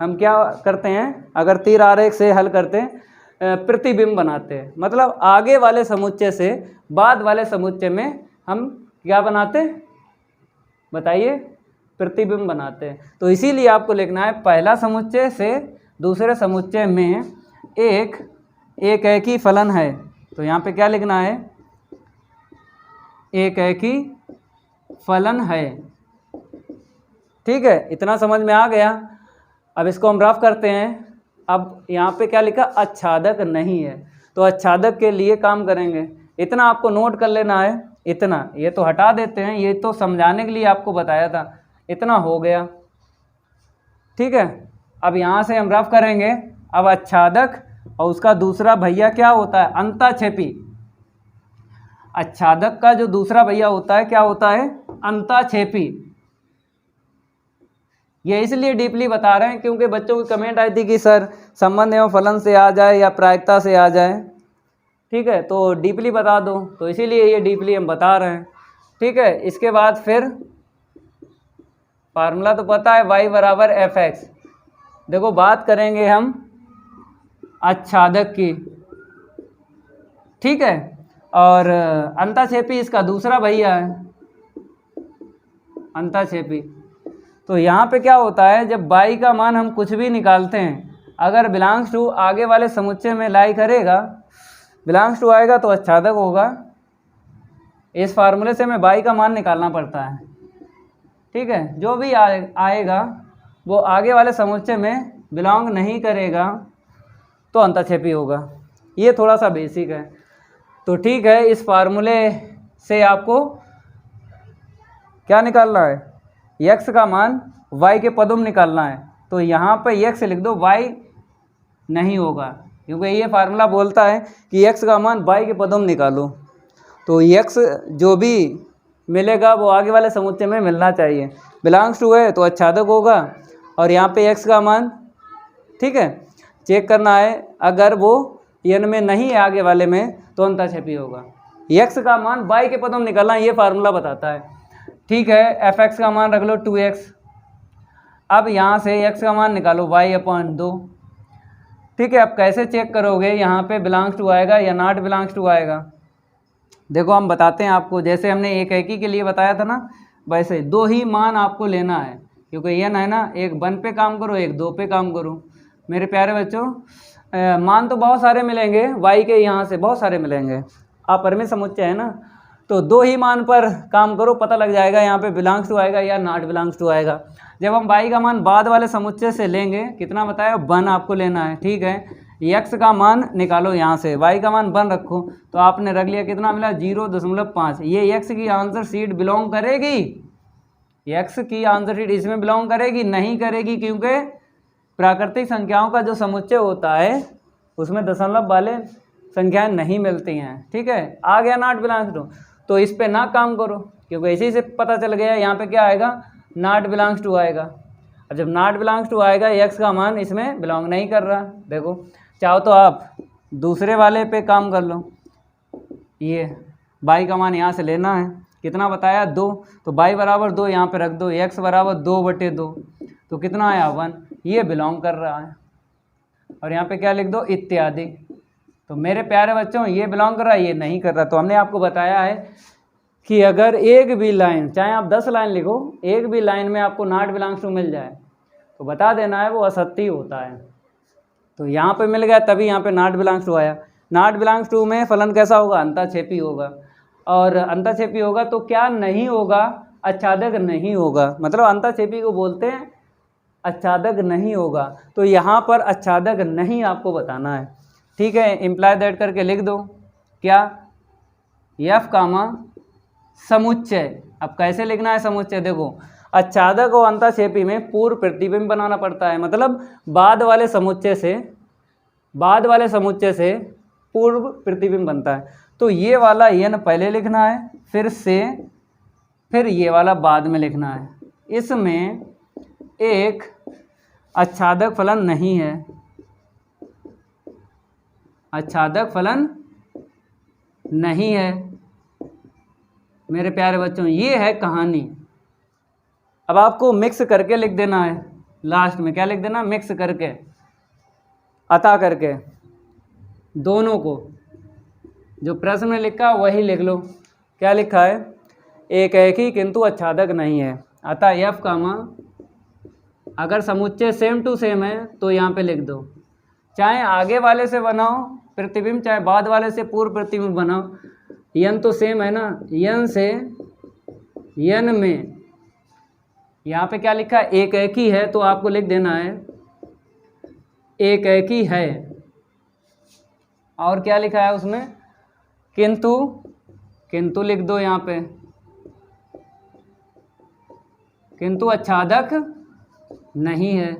हम क्या करते हैं, अगर तीर आरेख से हल करते हैं प्रतिबिंब बनाते हैं, मतलब आगे वाले समुच्चय से बाद वाले समुच्चय में हम क्या बनाते हैं, बताइए, प्रतिबिंब बनाते हैं। तो इसीलिए आपको लिखना है पहला समुच्चय से दूसरे समुच्चय में एक ही फलन है। तो यहाँ पे क्या लिखना है, एक ही फलन है। ठीक है, इतना समझ में आ गया। अब इसको हम रफ करते हैं। अब यहाँ पे क्या लिखा, आच्छादक नहीं है, तो आच्छादक के लिए काम करेंगे। इतना आपको नोट कर लेना है, इतना, ये तो हटा देते हैं, ये तो समझाने के लिए आपको बताया था, इतना हो गया। ठीक है, अब यहाँ से हम रफ करेंगे। अब आच्छादक और उसका दूसरा भैया क्या होता है, अंताक्षेपी। आच्छादक का जो दूसरा भैया होता है क्या होता है, अंताक्षेपी। ये इसलिए डीपली बता रहे हैं क्योंकि बच्चों की कमेंट आई थी कि सर संबंध एवं फलन से आ जाए या प्रायिकता से आ जाए। ठीक है, तो डीपली बता दो, तो इसीलिए ये डीपली हम बता रहे हैं। ठीक है, इसके बाद फिर फार्मूला तो पता है, y बराबर एफ एक्स। देखो बात करेंगे हम आच्छादक की, ठीक है, और अंताक्षेपी इसका दूसरा भैया है, अंताक्षेपी। तो यहाँ पे क्या होता है, जब y का मान हम कुछ भी निकालते हैं, अगर बिलोंग्स टू आगे वाले समुच्चय में लाई करेगा, बिलोंग्स टू आएगा तो आच्छादक होगा। इस फार्मूले से हमें y का मान निकालना पड़ता है। ठीक है, जो भी आएगा वो आगे वाले समुच्चय में बिलोंग नहीं करेगा तो अंताक्षेपी होगा। ये थोड़ा सा बेसिक है। तो ठीक है, इस फार्मूले से आपको क्या निकालना है, x का मान y के पदों में निकालना है। तो यहाँ पर x लिख दो, y नहीं होगा, क्योंकि ये फार्मूला बोलता है कि x का मान y के पदों में निकालो। तो x जो भी मिलेगा वो आगे वाले समुच्चय में मिलना चाहिए। बिलोंग्स टू है तो आच्छादक होगा, और यहाँ पे x का मान, ठीक है, चेक करना है, अगर वो n में नहीं है आगे वाले में तो अंताक्षेपी होगा। x का मान y के पदों में निकालना, ये फार्मूला बताता है। ठीक है, एफ एक्स का मान रख लो 2x। अब यहाँ से x का मान निकालो y/2। ठीक है, अब कैसे चेक करोगे, यहाँ पे बिलोंग्स टू आएगा या नॉट बिलोंग्स टू आएगा। देखो हम बताते हैं आपको, जैसे हमने एक ही के लिए बताया था ना, वैसे दो ही मान आपको लेना है, क्योंकि n है ना, एक 1 पे काम करो, एक 2 पे काम करो। मेरे प्यारे बच्चों, मान तो बहुत सारे मिलेंगे, y के यहाँ से बहुत सारे मिलेंगे, अपरिमेय समुच्चय है ना, तो दो ही मान पर काम करो, पता लग जाएगा यहाँ पे बिलोंग्स टू आएगा या नॉट बिलोंग्स टू आएगा। जब हम y का मान बाद वाले समुच्चय से लेंगे, कितना बताया, 1 आपको लेना है। ठीक है, x का मान निकालो, यहाँ से y का मान 1 रखो, तो आपने रख लिया, कितना मिला, 0.5। ये x की आंसर शीट बिलोंग करेगी, x की आंसर शीट इसमें बिलोंग करेगी, नहीं करेगी, क्योंकि प्राकृतिक संख्याओं का जो समुच्चय होता है उसमें दशमलव वाले संख्याएं नहीं मिलती हैं। ठीक है, आ गया नॉट बिलोंग्स टू, तो इस पे ना काम करो, क्योंकि इसी से पता चल गया यहाँ पे क्या आएगा, नॉट बिलोंग्स टू आएगा। अब जब नॉट बिलोंग्स टू आएगा, x का मान इसमें बिलोंग नहीं कर रहा। देखो, चाहो तो आप दूसरे वाले पे काम कर लो, ये y का मान यहाँ से लेना है, कितना बताया, 2, तो y बराबर 2 यहाँ पे रख दो, x बराबर 2/2, तो कितना आया, 1, ये बिलोंग कर रहा है। और यहाँ पे क्या लिख दो, इत्यादि। तो मेरे प्यारे बच्चों, ये बिलोंग कर रहा है, ये नहीं कर रहा। तो हमने आपको बताया है कि अगर एक भी लाइन, चाहे आप 10 लाइन लिखो, एक भी लाइन में आपको नॉट बिलोंग्स टू मिल जाए तो बता देना है वो असत्य होता है। तो यहाँ पे मिल गया, तभी यहाँ पे नॉट बिलोंग्स टू आया। नॉट बिलोंग्स टू में फलन कैसा होगा, अंताक्षेपी होगा, और अंताक्षेपी होगा तो क्या नहीं होगा, आच्छादक नहीं होगा। मतलब अंताक्षेपी को बोलते हैं आच्छादक नहीं होगा। तो यहाँ पर आच्छादक नहीं आपको बताना है। ठीक है, इम्प्लाई दैट करके लिख दो, क्या, एफ कामा समुच्चय। अब कैसे लिखना है समुच्चय, देखो आच्छादक और अंतःक्षेपी में पूर्व प्रतिबिंब बनाना पड़ता है, मतलब बाद वाले समुच्चय से पूर्व प्रतिबिंब बनता है। तो ये वाला यन पहले लिखना है, फिर ये वाला बाद में लिखना है। इसमें एक आच्छादक फलन नहीं है, आच्छादक फलन नहीं है मेरे प्यारे बच्चों, ये है कहानी। अब आपको मिक्स करके लिख देना है, लास्ट में क्या लिख देना, मिक्स करके, अता करके दोनों को, जो प्रश्न में लिखा वही लिख लो। क्या लिखा है, एक ही किंतु आच्छादक नहीं है, अतः एफ कामा, अगर समुच्चय सेम टू सेम है तो यहाँ पे लिख दो, चाहे आगे वाले से बनाओ प्रतिबिंब, चाहे बाद वाले से पूर्व प्रतिबिंब बनाओ, यन तो सेम है ना, यन से यन में यहाँ पे क्या लिखा है, एक ही है, तो आपको लिख देना है एक ही है। और क्या लिखा है उसमें, किंतु लिख दो यहाँ पे, किंतु आच्छादक नहीं है।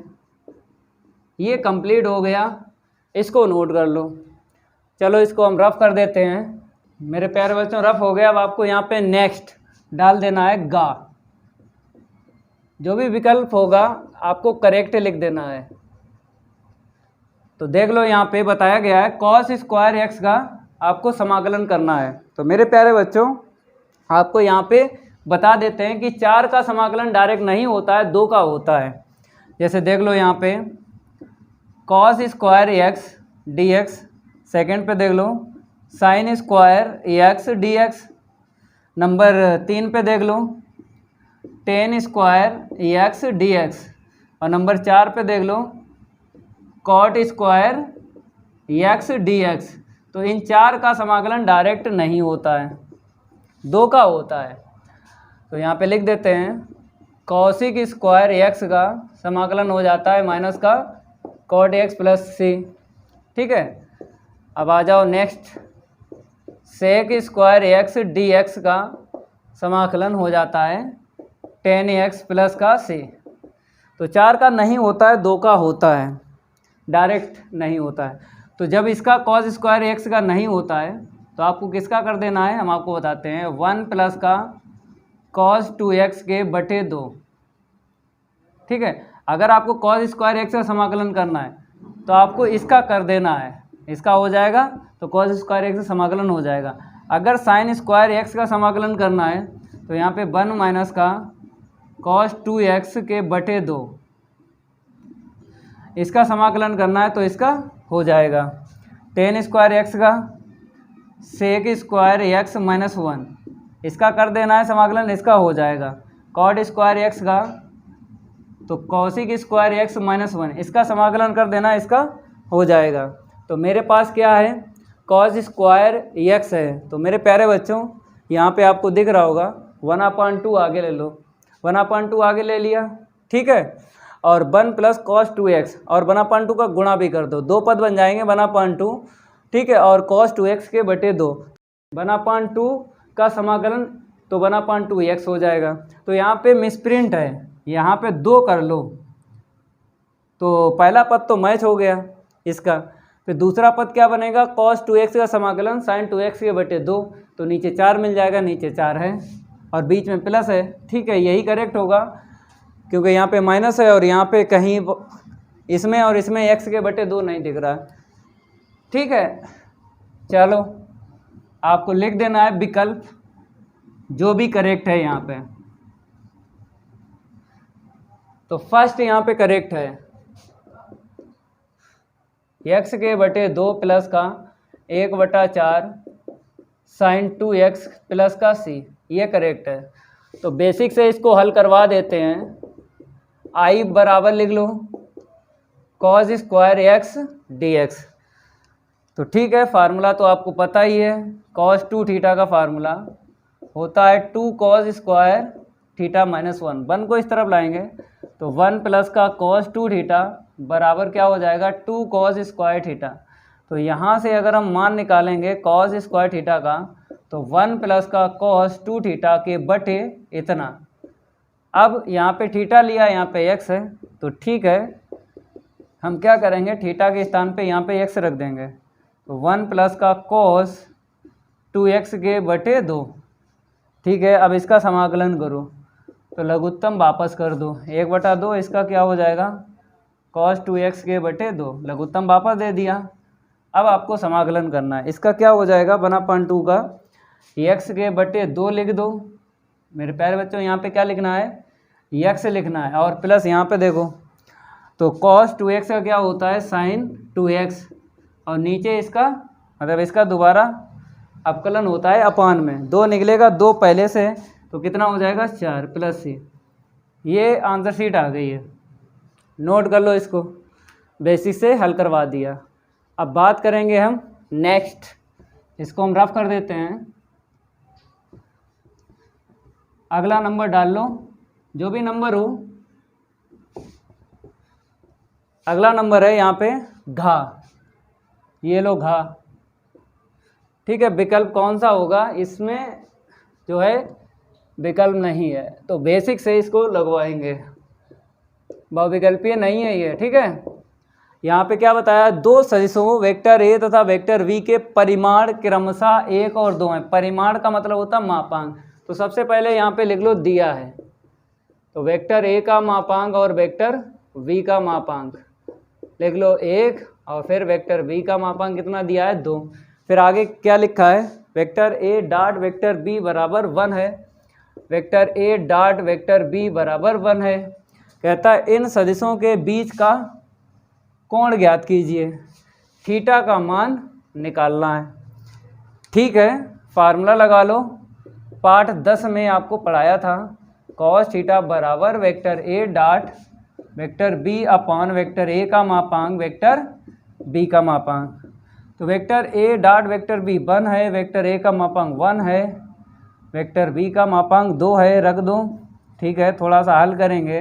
ये कंप्लीट हो गया, इसको नोट कर लो। चलो इसको हम रफ कर देते हैं मेरे प्यारे बच्चों, रफ हो गया। अब आपको यहाँ पे नेक्स्ट डाल देना है गा, जो भी विकल्प होगा आपको करेक्ट लिख देना है। तो देख लो यहाँ पे बताया गया है कॉस स्क्वायर एक्स का आपको समाकलन करना है। तो मेरे प्यारे बच्चों आपको यहाँ पे बता देते हैं कि 4 का समाकलन डायरेक्ट नहीं होता है, 2 का होता है। जैसे देख लो यहाँ पे cos square x d x, second पे देख लो sine square x d x, number 3 पे देख लो tan square x d x, और नंबर 4 पे देख लो cot square x d x. तो इन 4 का समाकलन डायरेक्ट नहीं होता है, 2 का होता है। तो यहाँ पे लिख देते हैं कॉसिक स्क्वायर एक्स का समाकलन हो जाता है माइनस का कॉट एक्स प्लस सी। ठीक है, अब आ जाओ next, sec square x d x का समाकलन हो जाता है टेन एक्स प्लस का सी। तो 4 का नहीं होता है, 2 का होता है, डायरेक्ट नहीं होता है। तो जब इसका कॉस स्क्वायर एक्स का नहीं होता है तो आपको किसका कर देना है, हम आपको बताते हैं 1 प्लस का कॉस 2x के बटे 2। ठीक है, अगर आपको कॉस स्क्वायर एक्स का समाकलन करना है तो आपको इसका कर देना है, इसका हो जाएगा तो कॉस स्क्वायर एक्स का समाकलन हो जाएगा। अगर साइन स्क्वायर एक्स का समाकलन करना है तो यहाँ पे 1 माइनस का कॉस 2x के बटे 2, इसका समाकलन करना है तो इसका हो जाएगा टेन स्क्वायर एक्स का सेक स्क्वायर एक्स माइनस 1, इसका कर देना है समाकलन, इसका हो जाएगा कॉट स्क्वायर एक्स का तो कॉसिक स्क्वायर एक्स माइनस 1, इसका समाकलन कर देना, इसका हो जाएगा। तो मेरे पास क्या है, कॉस स्क्वायर एक्स है। तो मेरे प्यारे बच्चों यहाँ पे आपको दिख रहा होगा 1/2 आगे ले लो, 1/2 आगे ले लिया। ठीक है, और 1 प्लस कॉस 2x और 1/2 का गुणा भी कर दो, 2 पद बन जाएंगे 1/2। ठीक है, और कॉस 2x के बटे 2, 1/2 का समाकलन तो 1/2x हो जाएगा। तो यहाँ पे मिसप्रिंट है, यहाँ पे 2 कर लो तो पहला पद तो मैच हो गया इसका। फिर दूसरा पद क्या बनेगा, कॉस 2x का समाकलन साइन 2x के बटे 2, तो नीचे 4 मिल जाएगा, नीचे 4 है और बीच में प्लस है। ठीक है, यही करेक्ट होगा क्योंकि यहाँ पे माइनस है और यहाँ पे कहीं इसमें और इसमें x के बटे 2 नहीं दिख रहा है। ठीक है, चलो आपको लिख देना है विकल्प जो भी करेक्ट है यहाँ पे। तो फर्स्ट यहाँ पे करेक्ट है x के बटे 2 प्लस का 1/4 साइन 2x प्लस का c, ये करेक्ट है। तो बेसिक से इसको हल करवा देते हैं। i बराबर लिख लो cos square x d x. तो ठीक है, फार्मूला तो आपको पता ही है, कॉस 2 थीटा का फार्मूला होता है 2 कॉस स्क्वायर थीटा माइनस 1। 1 को इस तरफ लाएंगे तो 1 प्लस का कॉस 2 थीटा बराबर क्या हो जाएगा 2 कॉस स्क्वायर थीटा। तो यहाँ से अगर हम मान निकालेंगे कॉस स्क्वायर थीटा का तो 1 प्लस का कॉस 2 थीटा के बटे इतना। अब यहाँ पे थीटा लिया, यहाँ पे एक्स है, तो ठीक है, हम क्या करेंगे, थीटा के स्थान पे यहाँ पे एक्स रख देंगे। तो 1 प्लस का कॉस 2x के बटे 2। ठीक है, अब इसका समाकलन करो, तो लघुत्तम वापस कर दो, 1/2, इसका क्या हो जाएगा, cos 2x के बटे 2, लघुत्तम वापस दे दिया। अब आपको समाकलन करना है, इसका क्या हो जाएगा, 1/2 का x के बटे 2 लिख दो। मेरे प्यारे बच्चों, यहाँ पे क्या लिखना है, x लिखना है, और प्लस यहाँ पे देखो, तो cos 2x का क्या होता है, sin 2x, और नीचे इसका मतलब इसका दोबारा अपकलन होता है अपान में, 2 निकलेगा, 2 पहले से, तो कितना हो जाएगा, 4 प्लस c। ये आंसर शीट आ गई है, नोट कर लो इसको, बेसिक से हल करवा दिया। अब बात करेंगे हम नेक्स्ट, इसको हम रफ कर देते हैं। अगला नंबर डाल लो, जो भी नंबर हो। अगला नंबर है यहाँ पे घा, ये लो घा। ठीक है, विकल्प कौन सा होगा, इसमें जो है विकल्प नहीं है, तो बेसिक से इसको लगवाएंगे, बहुविकल्पीय नहीं है ये। ठीक है, यहाँ पे क्या बताया, 2 सदिशों वेक्टर ए तथा वेक्टर वी के परिमाण क्रमशः 1 और 2 हैं। परिमाण का मतलब होता है मापांक, तो सबसे पहले यहाँ पे लिख लो दिया है, तो वेक्टर ए का मापांक और वेक्टर वी का मापांक लिख लो 1, और फिर वेक्टर वी का मापांक कितना दिया है, 2। फिर आगे क्या लिखा है, vector a dot vector b बराबर 1 है, vector a dot vector b बराबर 1 है। कहता है इन सदिशों के बीच का कोण ज्ञात कीजिए, थीटा का मान निकालना है। ठीक है, फार्मूला लगा लो, पाठ 10 में आपको पढ़ाया था, cos थीटा बराबर vector a dot vector b upon vector a का मापांक वेक्टर बी का मापांक। तो vector a dot vector b 1 है, वेक्टर ए का मापांक 1 है, वेक्टर बी का मापांक 2 है, रख दो। ठीक है, थोड़ा सा हल करेंगे,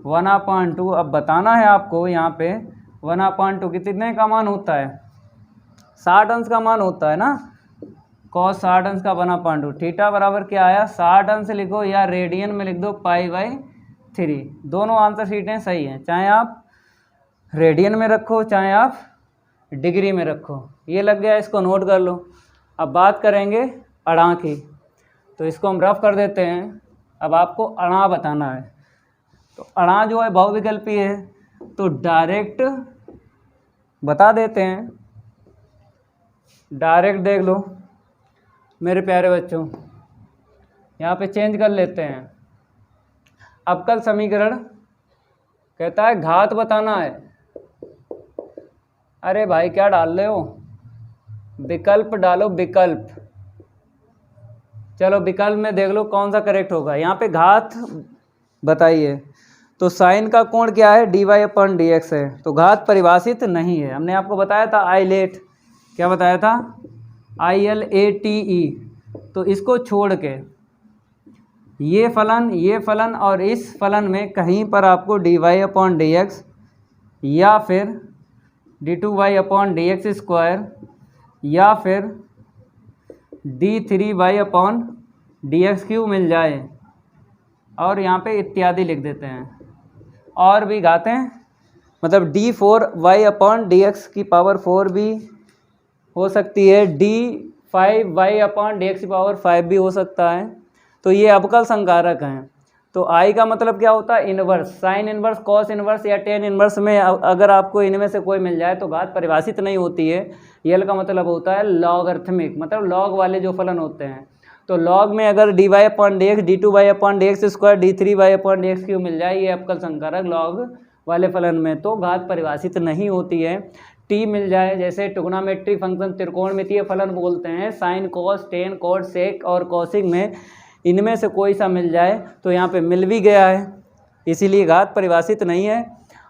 1/2। अब बताना है आपको यहाँ पे 1/2 कितने का मान होता है, 60 अंश का मान होता है ना, cos 60 अंश का 1/2। थीटा बराबर क्या आया, 60 अंश लिखो या रेडियन में लिख दो π/3। दोनों आंसर शीटें सही हैं, चाहे आप रेडियन में रखो चाहे आप डिग्री में रखो। ये लग गया, इसको नोट कर लो। अब बात करेंगे अड़ा की, तो इसको हम रफ कर देते हैं। अब आपको अड़ा बताना है, तो अड़ा जो है बहुविकल्पी है, तो डायरेक्ट बता देते हैं, डायरेक्ट देख लो मेरे प्यारे बच्चों, यहाँ पे चेंज कर लेते हैं। अवकल समीकरण कहता है घात बताना है। अरे भाई क्या डाल रहे हो, विकल्प डालो, विकल्प। चलो विकल्प में देख लो कौन सा करेक्ट होगा। यहाँ पे घात बताइए, तो साइन का कोण क्या है, dy/dx है, तो घात परिभाषित नहीं है। हमने आपको बताया था आइलेट, क्या बताया था, ILATE। तो इसको छोड़ के ये फलन और इस फलन में कहीं पर आपको dy/dx या फिर d2y/dx² या फिर d3y/dx³ मिल जाए, और यहाँ पे इत्यादि लिख देते हैं। और भी घातें मतलब d4y/dx⁴ भी हो सकती है, d5y/dx⁵ भी हो सकता है। तो ये अवकल संकारक हैं। तो आई का मतलब क्या होता है, inverse, sine inverse, cos inverse या टेन इनवर्स में अगर आपको इनमें से कोई मिल जाए तो घात परिभाषित नहीं होती है। यल का मतलब होता है लॉगरिथमिक, मतलब लॉग वाले जो फलन होते हैं। तो लॉग में अगर dy/dx, d2y/dx², d3y/dx³ मिल जाए, ये अवकल संकारक लॉग वाले फलन में, तो घात परिभाषित नहीं होती है। टी मिल जाए, जैसे ट्रिग्नोमेट्रिक फंक्शन, त्रिकोणमितीय फलन बोलते हैं, साइन, कॉस, टेन, कॉट, सेक और कॉसिक में इनमें से कोई सा मिल जाए, तो यहाँ पे मिल भी गया है, इसीलिए घात परिभाषित नहीं है।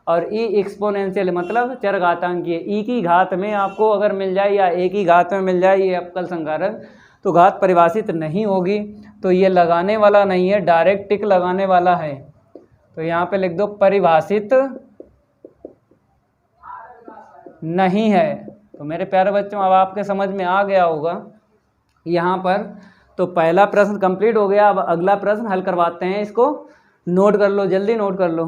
और ई एक्सपोनेंशियल मतलब चरघातांकीय, ई की घात में आपको अगर मिल जाए या ए की घात में मिल जाए ये अवकल संकारक, तो घात परिभाषित नहीं होगी। तो ये लगाने वाला नहीं है, डायरेक्ट टिक लगाने वाला है। तो यहाँ पे लिख दो परिभाषित नहीं है। तो मेरे प्यारे बच्चों अब आपके समझ में आ गया होगा। यहाँ पर। तो पहला प्रश्न कंप्लीट हो गया। अब अगला प्रश्न हल करवाते हैं, इसको नोट कर लो, जल्दी नोट कर लो।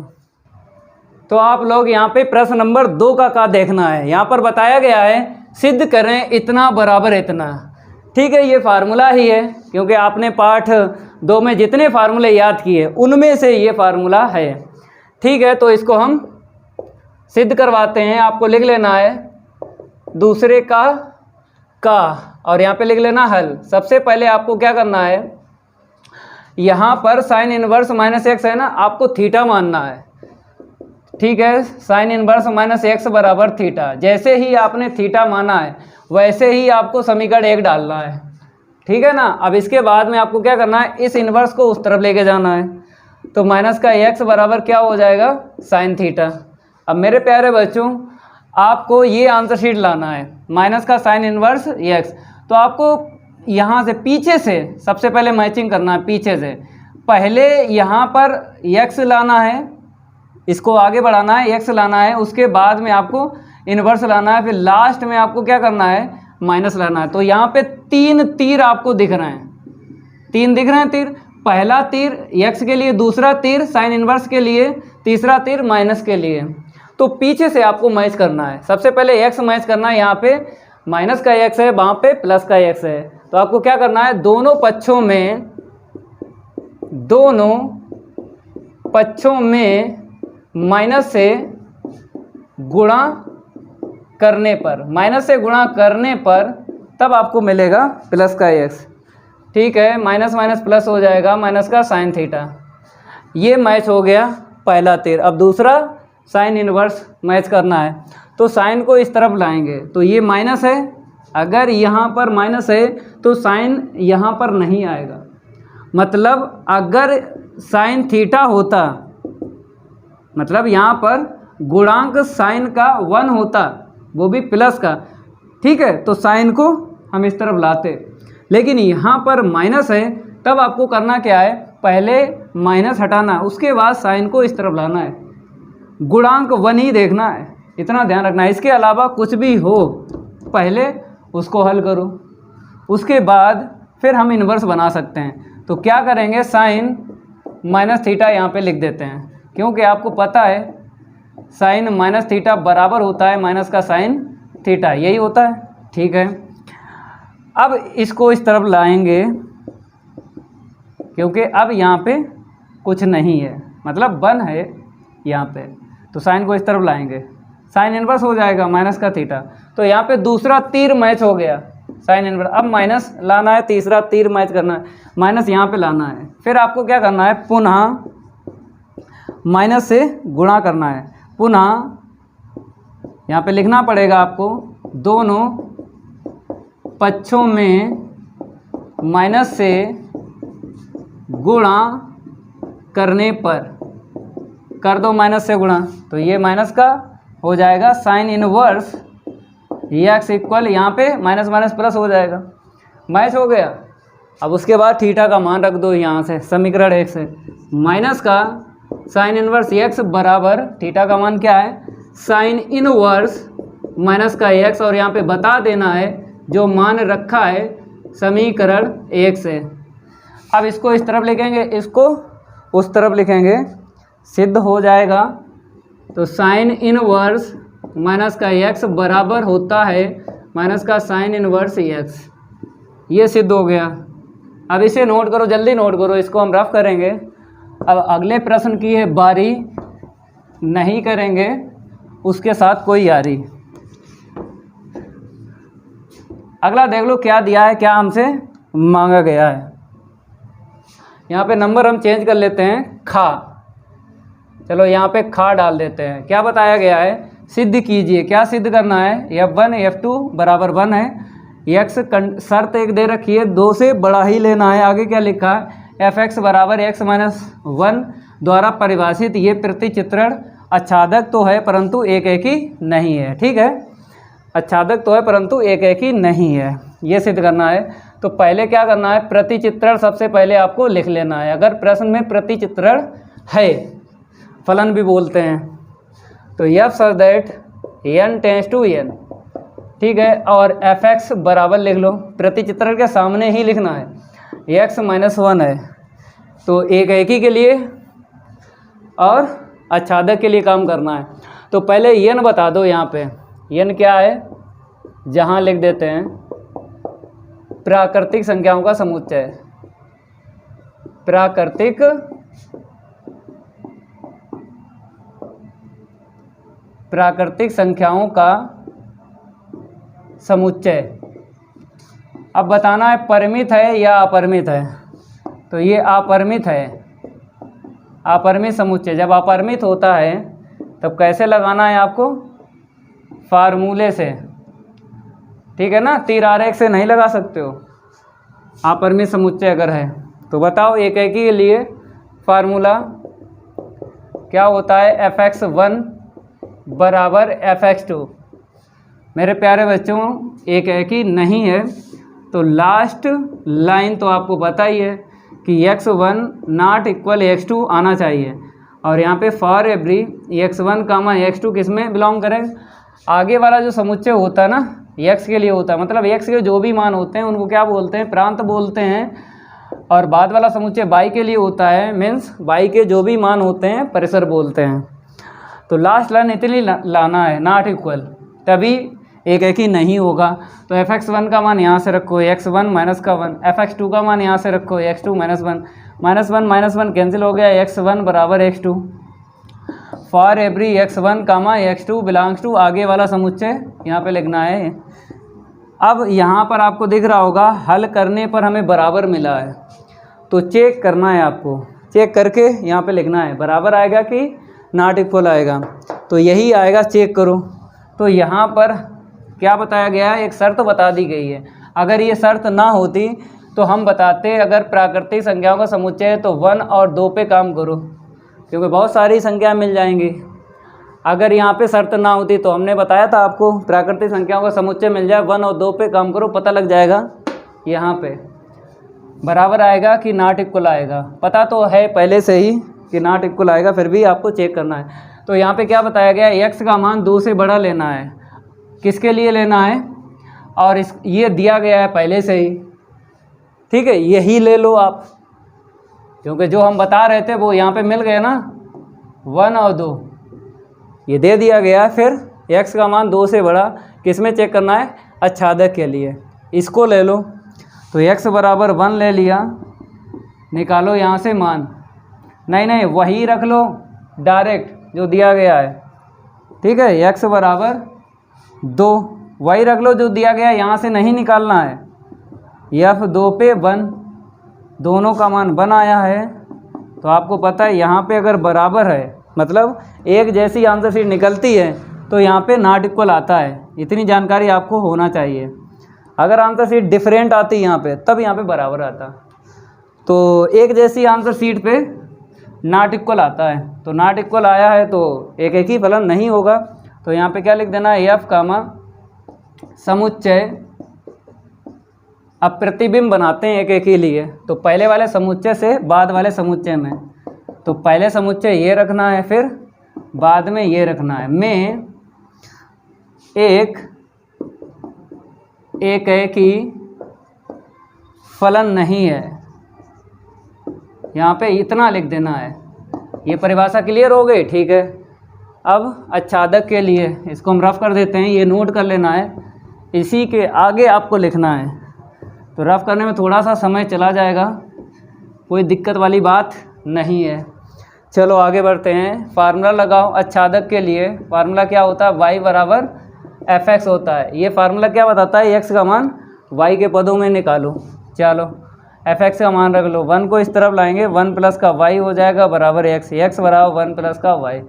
तो आप लोग यहाँ पे प्रश्न नंबर 2 का देखना है। यहाँ पर बताया गया है सिद्ध करें इतना बराबर इतना। ठीक है, ये फार्मूला ही है, क्योंकि आपने पाठ 2 में जितने फार्मूले याद किए उनमें से ये फार्मूला है। ठीक है, तो इसको हम सिद्ध करवाते हैं। आपको लिख लेना है दूसरे का और यहाँ पे लिख लेना हल। सबसे पहले आपको क्या करना है, यहाँ पर साइन इनवर्स माइनस एक्स है ना, आपको थीटा मानना है। ठीक है, साइन इनवर्स माइनस एक्स बराबर थीटा। जैसे ही आपने थीटा माना है वैसे ही आपको समीकरण 1 डालना है। ठीक है ना। अब इसके बाद में आपको क्या करना है, इस इनवर्स को उस तरफ लेके जाना है। तो माइनस का एक्स बराबर क्या हो जाएगा, साइन थीटा। अब मेरे प्यारे बच्चों, आपको ये आंसर शीट लाना है, माइनस का साइन इनवर्स एक्स। तो आपको यहाँ से पीछे से सबसे पहले मैचिंग करना है। पीछे से पहले यहाँ पर एक्स लाना है, इसको आगे बढ़ाना है, एक्स लाना है, उसके बाद में आपको इनवर्स लाना है, फिर लास्ट में आपको क्या करना है, माइनस लाना है। तो यहाँ पे 3 तीर आपको दिख रहे हैं, 3 दिख रहे हैं तीर। पहला तीर एक्स के लिए, दूसरा तीर साइन इनवर्स के लिए, तीसरा तीर माइनस के लिए। तो पीछे से आपको मैच करना है। सबसे पहले एक्स मैच करना है, यहाँ पे माइनस का एक्स है, वहाँ पे प्लस का एक्स है। तो आपको क्या करना है, दोनों पक्षों में माइनस से गुणा करने पर, माइनस से गुणा करने पर तब आपको मिलेगा प्लस का एक्स। ठीक है, माइनस माइनस प्लस हो जाएगा, माइनस का साइन थीटा। ये मैच हो गया पहला तीर। अब दूसरा साइन इनवर्स मैच करना है, तो साइन को इस तरफ लाएंगे। तो ये माइनस है, अगर यहाँ पर माइनस है तो साइन यहाँ पर नहीं आएगा। मतलब अगर साइन थीटा होता, मतलब यहाँ पर गुणांक साइन का 1 होता, वो भी प्लस का, ठीक है, तो साइन को हम इस तरफ लाते। लेकिन यहाँ पर माइनस है, तब आपको करना क्या है, पहले माइनस हटाना, उसके बाद साइन को इस तरफ लाना है। गुणांक 1 ही देखना है, इतना ध्यान रखना है। इसके अलावा कुछ भी हो पहले उसको हल करो, उसके बाद फिर हम इन्वर्स बना सकते हैं। तो क्या करेंगे, साइन माइनस थीटा यहाँ पे लिख देते हैं, क्योंकि आपको पता है साइन माइनस थीटा बराबर होता है माइनस का साइन थीटा, यही होता है। ठीक है, अब इसको इस तरफ लाएंगे, क्योंकि अब यहाँ पे कुछ नहीं है, मतलब 1 है यहाँ पे, तो साइन को इस तरफ लाएंगे, साइन इनवर्स हो जाएगा माइनस का थीटा। तो यहाँ पे दूसरा तीर मैच हो गया, साइन इनवर्स। अब माइनस लाना है, तीसरा तीर मैच करना है, माइनस यहाँ पे लाना है। फिर आपको क्या करना है, पुनः माइनस से गुणा करना है। पुनः यहाँ पे लिखना पड़ेगा आपको, दोनों पक्षों में माइनस से गुणा करने पर, कर दो माइनस से गुणा, तो ये माइनस का हो जाएगा साइन इनवर्स एक्स इक्वल, यहाँ पे माइनस माइनस प्लस हो जाएगा, मैच हो गया। अब उसके बाद थीटा का मान रख दो यहाँ से, समीकरण 1 से, माइनस का साइन इनवर्स एक्स बराबर थीटा का मान क्या है, साइन इनवर्स माइनस का एक्स, और यहाँ पे बता देना है जो मान रखा है समीकरण 1 से। अब इसको इस तरफ लिखेंगे, इसको उस तरफ लिखेंगे, सिद्ध हो जाएगा। तो साइन इनवर्स माइनस का एक्स बराबर होता है माइनस का साइन इनवर्स एक्स, ये सिद्ध हो गया। अब इसे नोट करो, जल्दी नोट करो, इसको हम रफ करेंगे। अब अगले प्रश्न की है बारी, नहीं करेंगे उसके साथ कोई यारी। अगला देख लो क्या दिया है, क्या हमसे मांगा गया है। यहाँ पे नंबर हम चेंज कर लेते हैं, खा, चलो यहाँ पे खा डाल देते हैं। क्या बताया गया है, सिद्ध कीजिए। क्या सिद्ध करना है, f1 f2 बराबर 1 है, x शर्त एक दे रखी है, 2 से बड़ा ही लेना है। आगे क्या लिखा है, fx बराबर x माइनस 1 द्वारा परिभाषित ये प्रतिचित्रण आच्छादक तो है परंतु एक ही नहीं है। ठीक है, आच्छादक तो है परंतु एक ही नहीं है, ये सिद्ध करना है। तो पहले क्या करना है, प्रतिचित्रण सबसे पहले आपको लिख लेना है। अगर प्रश्न में प्रतिचित्रण है, फलन भी बोलते हैं, तो f such that n tends to n, ठीक है। और एफ एक्स बराबर लिख लो, प्रतिचित्रण के सामने ही लिखना है, एक्स माइनस 1 है तो एक एकी के लिए और आच्छादक के लिए काम करना है। तो पहले यन बता दो, यहाँ पे यन क्या है, जहाँ लिख देते हैं प्राकृतिक संख्याओं का समुच्चय, प्राकृतिक संख्याओं का समुच्चय। अब बताना है परिमित है या अपरिमित है, तो ये अपरिमित है, अपरिमित समुच्चय। जब अपरिमित होता है तब कैसे लगाना है आपको, फार्मूले से, ठीक है ना, तीर आरेख से नहीं लगा सकते हो। अपरिमित समुच्चय अगर है तो बताओ एक एकी के लिए फार्मूला क्या होता है, एफ एक्स 1 बराबर एफ एक्स 2। मेरे प्यारे बच्चों एक एकी नहीं है तो लास्ट लाइन तो आपको पता ही है कि x1 नॉट इक्वल x2 आना चाहिए। और यहाँ पे for every x1 comma x2 किस में बिलोंग करें, आगे वाला जो समुच्चय होता है ना x के लिए होता है, मतलब x के जो भी मान होते हैं उनको क्या बोलते हैं, प्रांत बोलते हैं। और बाद वाला समुच्चय y के लिए होता है, मीन्स y के जो भी मान होते हैं परिसर बोलते हैं। तो लास्ट लाइन इतनी लाना है, नॉट इक्वल, तभी एक एकी नहीं होगा। तो एफ एक्स 1 का मान यहाँ से रखो x1 माइनस का 1, एफ एक्स 2 का मान यहाँ से रखो x2 minus 1, minus one cancel हो गया, x1 बराबर x2। For every x1 comma x2 belongs to आगे वाला समुच्चय यहाँ पे लिखना है। अब यहाँ पर आपको दिख रहा होगा हल करने पर हमें बराबर मिला है, तो चेक करना है आपको, चेक करके यहाँ पे लिखना है बराबर आएगा कि नॉट इक्वल आएगा, तो यही आएगा, चेक करो। तो यहाँ पर क्या बताया गया है, एक शर्त बता दी गई है। अगर ये शर्त ना होती तो हम बताते अगर प्राकृतिक संख्याओं का समुच्चय है तो 1 और 2 पे काम करो, क्योंकि बहुत सारी संख्या मिल जाएंगी। अगर यहाँ पे शर्त ना होती तो हमने बताया था आपको प्राकृतिक संख्याओं का समुच्चय मिल जाए 1 और 2 पे काम करो, पता लग जाएगा यहाँ पे बराबर आएगा कि नॉट इक्वल आएगा। पता तो है पहले से ही कि नॉट इक्वल आएगा, फिर भी आपको चेक करना है। तो यहाँ पे क्या बताया गया है, x का मान 2 से बड़ा लेना है, किसके लिए लेना है, और इस ये दिया गया है पहले से ही, ठीक है, यही ले लो आप, क्योंकि जो हम बता रहे थे वो यहाँ पे मिल गए ना, 1 और 2 ये दे दिया गया है। फिर x का मान 2 से बड़ा किस में चेक करना है, आच्छादक के लिए, इसको ले लो। तो x बराबर 1 ले लिया, निकालो यहाँ से मान, नहीं वही रख लो डायरेक्ट जो दिया गया है, ठीक है, x बराबर 2 वही रख लो जो दिया गया है, यहाँ से नहीं निकालना है। f2 पे 1, दोनों का मान 1 आया है, तो आपको पता है यहाँ पे अगर बराबर है मतलब एक जैसी आंसर शीट निकलती है तो यहाँ पे नॉट इक्वल आता है। इतनी जानकारी आपको होना चाहिए। अगर आंसर शीट डिफरेंट आती यहाँ पे तब यहाँ पे बराबर आता, तो एक जैसी आंसर शीट पे नॉट इक्वल आता है। तो नॉट इक्वल आया है तो एक ही फलन नहीं होगा, तो यहाँ पे क्या लिख देना है, एफ कामा समुच्चय। अब प्रतिबिंब बनाते हैं एक ही लिए, तो पहले वाले समुच्चय से बाद वाले समुच्चय में, तो पहले समुच्चय ये रखना है, फिर बाद में ये रखना है। में एक ही फलन नहीं है, यहाँ पे इतना लिख देना है। ये परिभाषा क्लियर हो गई, ठीक है। अब आच्छादक के लिए इसको हम रफ कर देते हैं, ये नोट कर लेना है, इसी के आगे आपको लिखना है। तो रफ करने में थोड़ा सा समय चला जाएगा, कोई दिक्कत वाली बात नहीं है। चलो आगे बढ़ते हैं। फार्मूला लगाओ आच्छादक के लिए। फार्मूला क्या होता है, y बराबर एफ एक्स होता है। ये फार्मूला क्या बताता है, x का मान y के पदों में निकालो। चलो एफ एक्स का मान रख लो, 1 को इस तरफ लाएंगे, 1 प्लस का y हो जाएगा बराबर x बराबर 1 प्लस का y।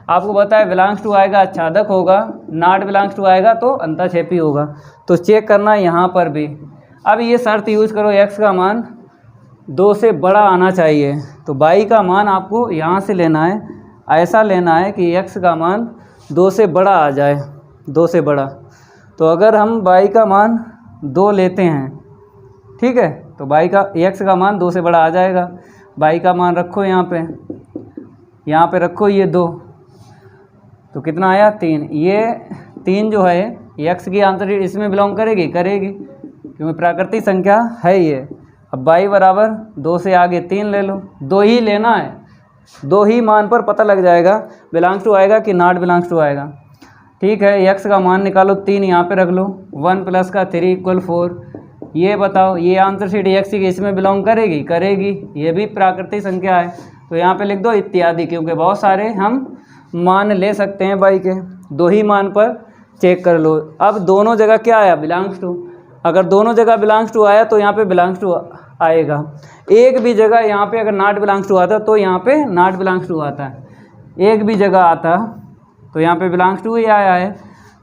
आपको पता है बिलोंग्स टू आएगा आच्छादक होगा, नॉट बिलोंग्स टू आएगा तो अंतःक्षेपी होगा। तो चेक करना है यहाँ पर भी। अब ये शर्त यूज़ करो, x का मान 2 से बड़ा आना चाहिए, तो y का मान आपको यहाँ से लेना है, ऐसा लेना है कि x का मान 2 से बड़ा आ जाए, 2 से बड़ा। तो अगर हम y का मान 2 लेते हैं, ठीक है, तो y का x का मान 2 से बड़ा आ जाएगा। y का मान रखो यहाँ पे रखो ये 2, तो कितना आया 3। ये 3 जो है एक्स की आंसर शीट इसमें बिलोंग करेगी, करेगी, क्योंकि प्राकृतिक संख्या है ये। अब y बराबर 2 से आगे 3 ले लो, 2 ही लेना है, 2 ही मान पर पता लग जाएगा बिलोंग्स टू आएगा कि नॉट बिलोंग्स टू आएगा। ठीक है, x का मान निकालो, 3 यहाँ पे रख लो, 1 प्लस का 3 = 4। ये बताओ ये आंसर शीट x की इसमें बिलोंग करेगी, करेगी, ये भी प्राकृतिक संख्या है। तो यहाँ पे लिख दो इत्यादि, क्योंकि बहुत सारे हम मान ले सकते हैं y के, 2 ही मान पर चेक कर लो। अब दोनों जगह क्या आया, बिलोंग्स टू। अगर दोनों जगह बिलोंग्स टू आया तो यहाँ पे बिलोंग्स टू आएगा। एक भी जगह यहाँ पे अगर नॉट बिलोंग्स टू आता तो यहाँ पे नॉट बिलोंग्स टू आता है। एक भी जगह आता तो यहाँ पे बिलोंग्स टू ही आया है।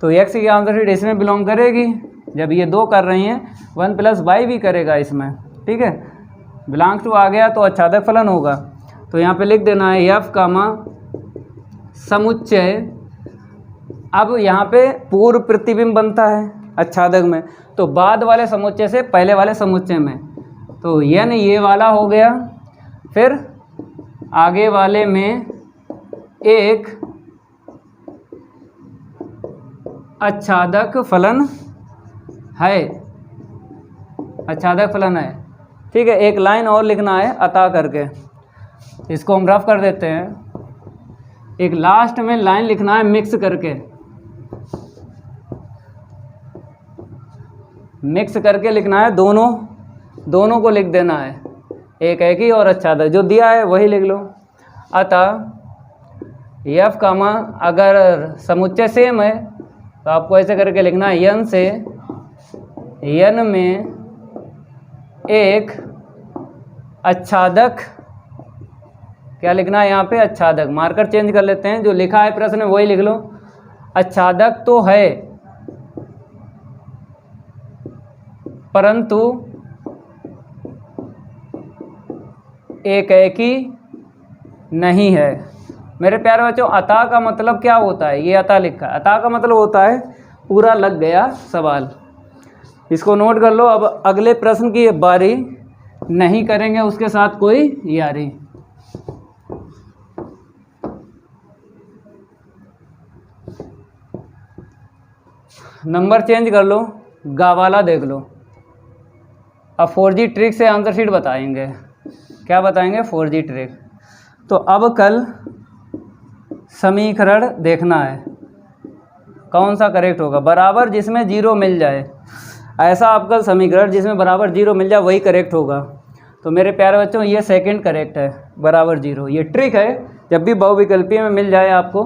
तो x की आंसर शीट इसमें बिलोंग करेगी। जब ये 2 कर रही हैं, 1 प्लस y भी करेगा इसमें। ठीक है, बिलोंग्स टू आ गया तो अच्छादक फलन होगा। तो यहाँ पे लिख देना है f कामा समुच्चय। अब यहाँ पे पूर्व प्रतिबिंब बनता है अच्छादक में, तो बाद वाले समुच्चय से पहले वाले समुच्चय में, तो n ये वाला हो गया, फिर आगे वाले में एक अच्छादक फलन है, अच्छादक फलन है। ठीक है, एक लाइन और लिखना है अतः करके, इसको हम रफ कर देते हैं। एक लास्ट में लाइन लिखना है मिक्स करके, मिक्स करके लिखना है, दोनों को लिख देना है, एक ही और अच्छादक, जो दिया है वही लिख लो। अतः f कामा, अगर समुच्चय सेम है तो आपको ऐसे करके लिखना है, n से n में एक अच्छादक, क्या लिखना है यहाँ पे, अच्छादक। मार्कर चेंज कर लेते हैं, जो लिखा है प्रश्न में वही लिख लो। अच्छादक तो है परंतु एक ही नहीं है। मेरे प्यारे बच्चों, अतः का मतलब क्या होता है, ये अतः लिखा है, अतः का मतलब होता है पूरा लग गया सवाल। इसको नोट कर लो। अब अगले प्रश्न की बारी नहीं करेंगे उसके साथ कोई यारी। नंबर चेंज कर लो, गा वाला देख लो। अब 4G ट्रिक से आंसर शीट बताएंगे। क्या बताएंगे, 4G ट्रिक। तो अब कल समीकरण देखना है कौन सा करेक्ट होगा, बराबर जिसमें 0 मिल जाए, ऐसा आपका समीकरण जिसमें बराबर 0 मिल जाए वही करेक्ट होगा। तो मेरे प्यारे बच्चों, ये सेकंड करेक्ट है, बराबर 0। ये ट्रिक है, जब भी बहुविकल्पीय में मिल जाए आपको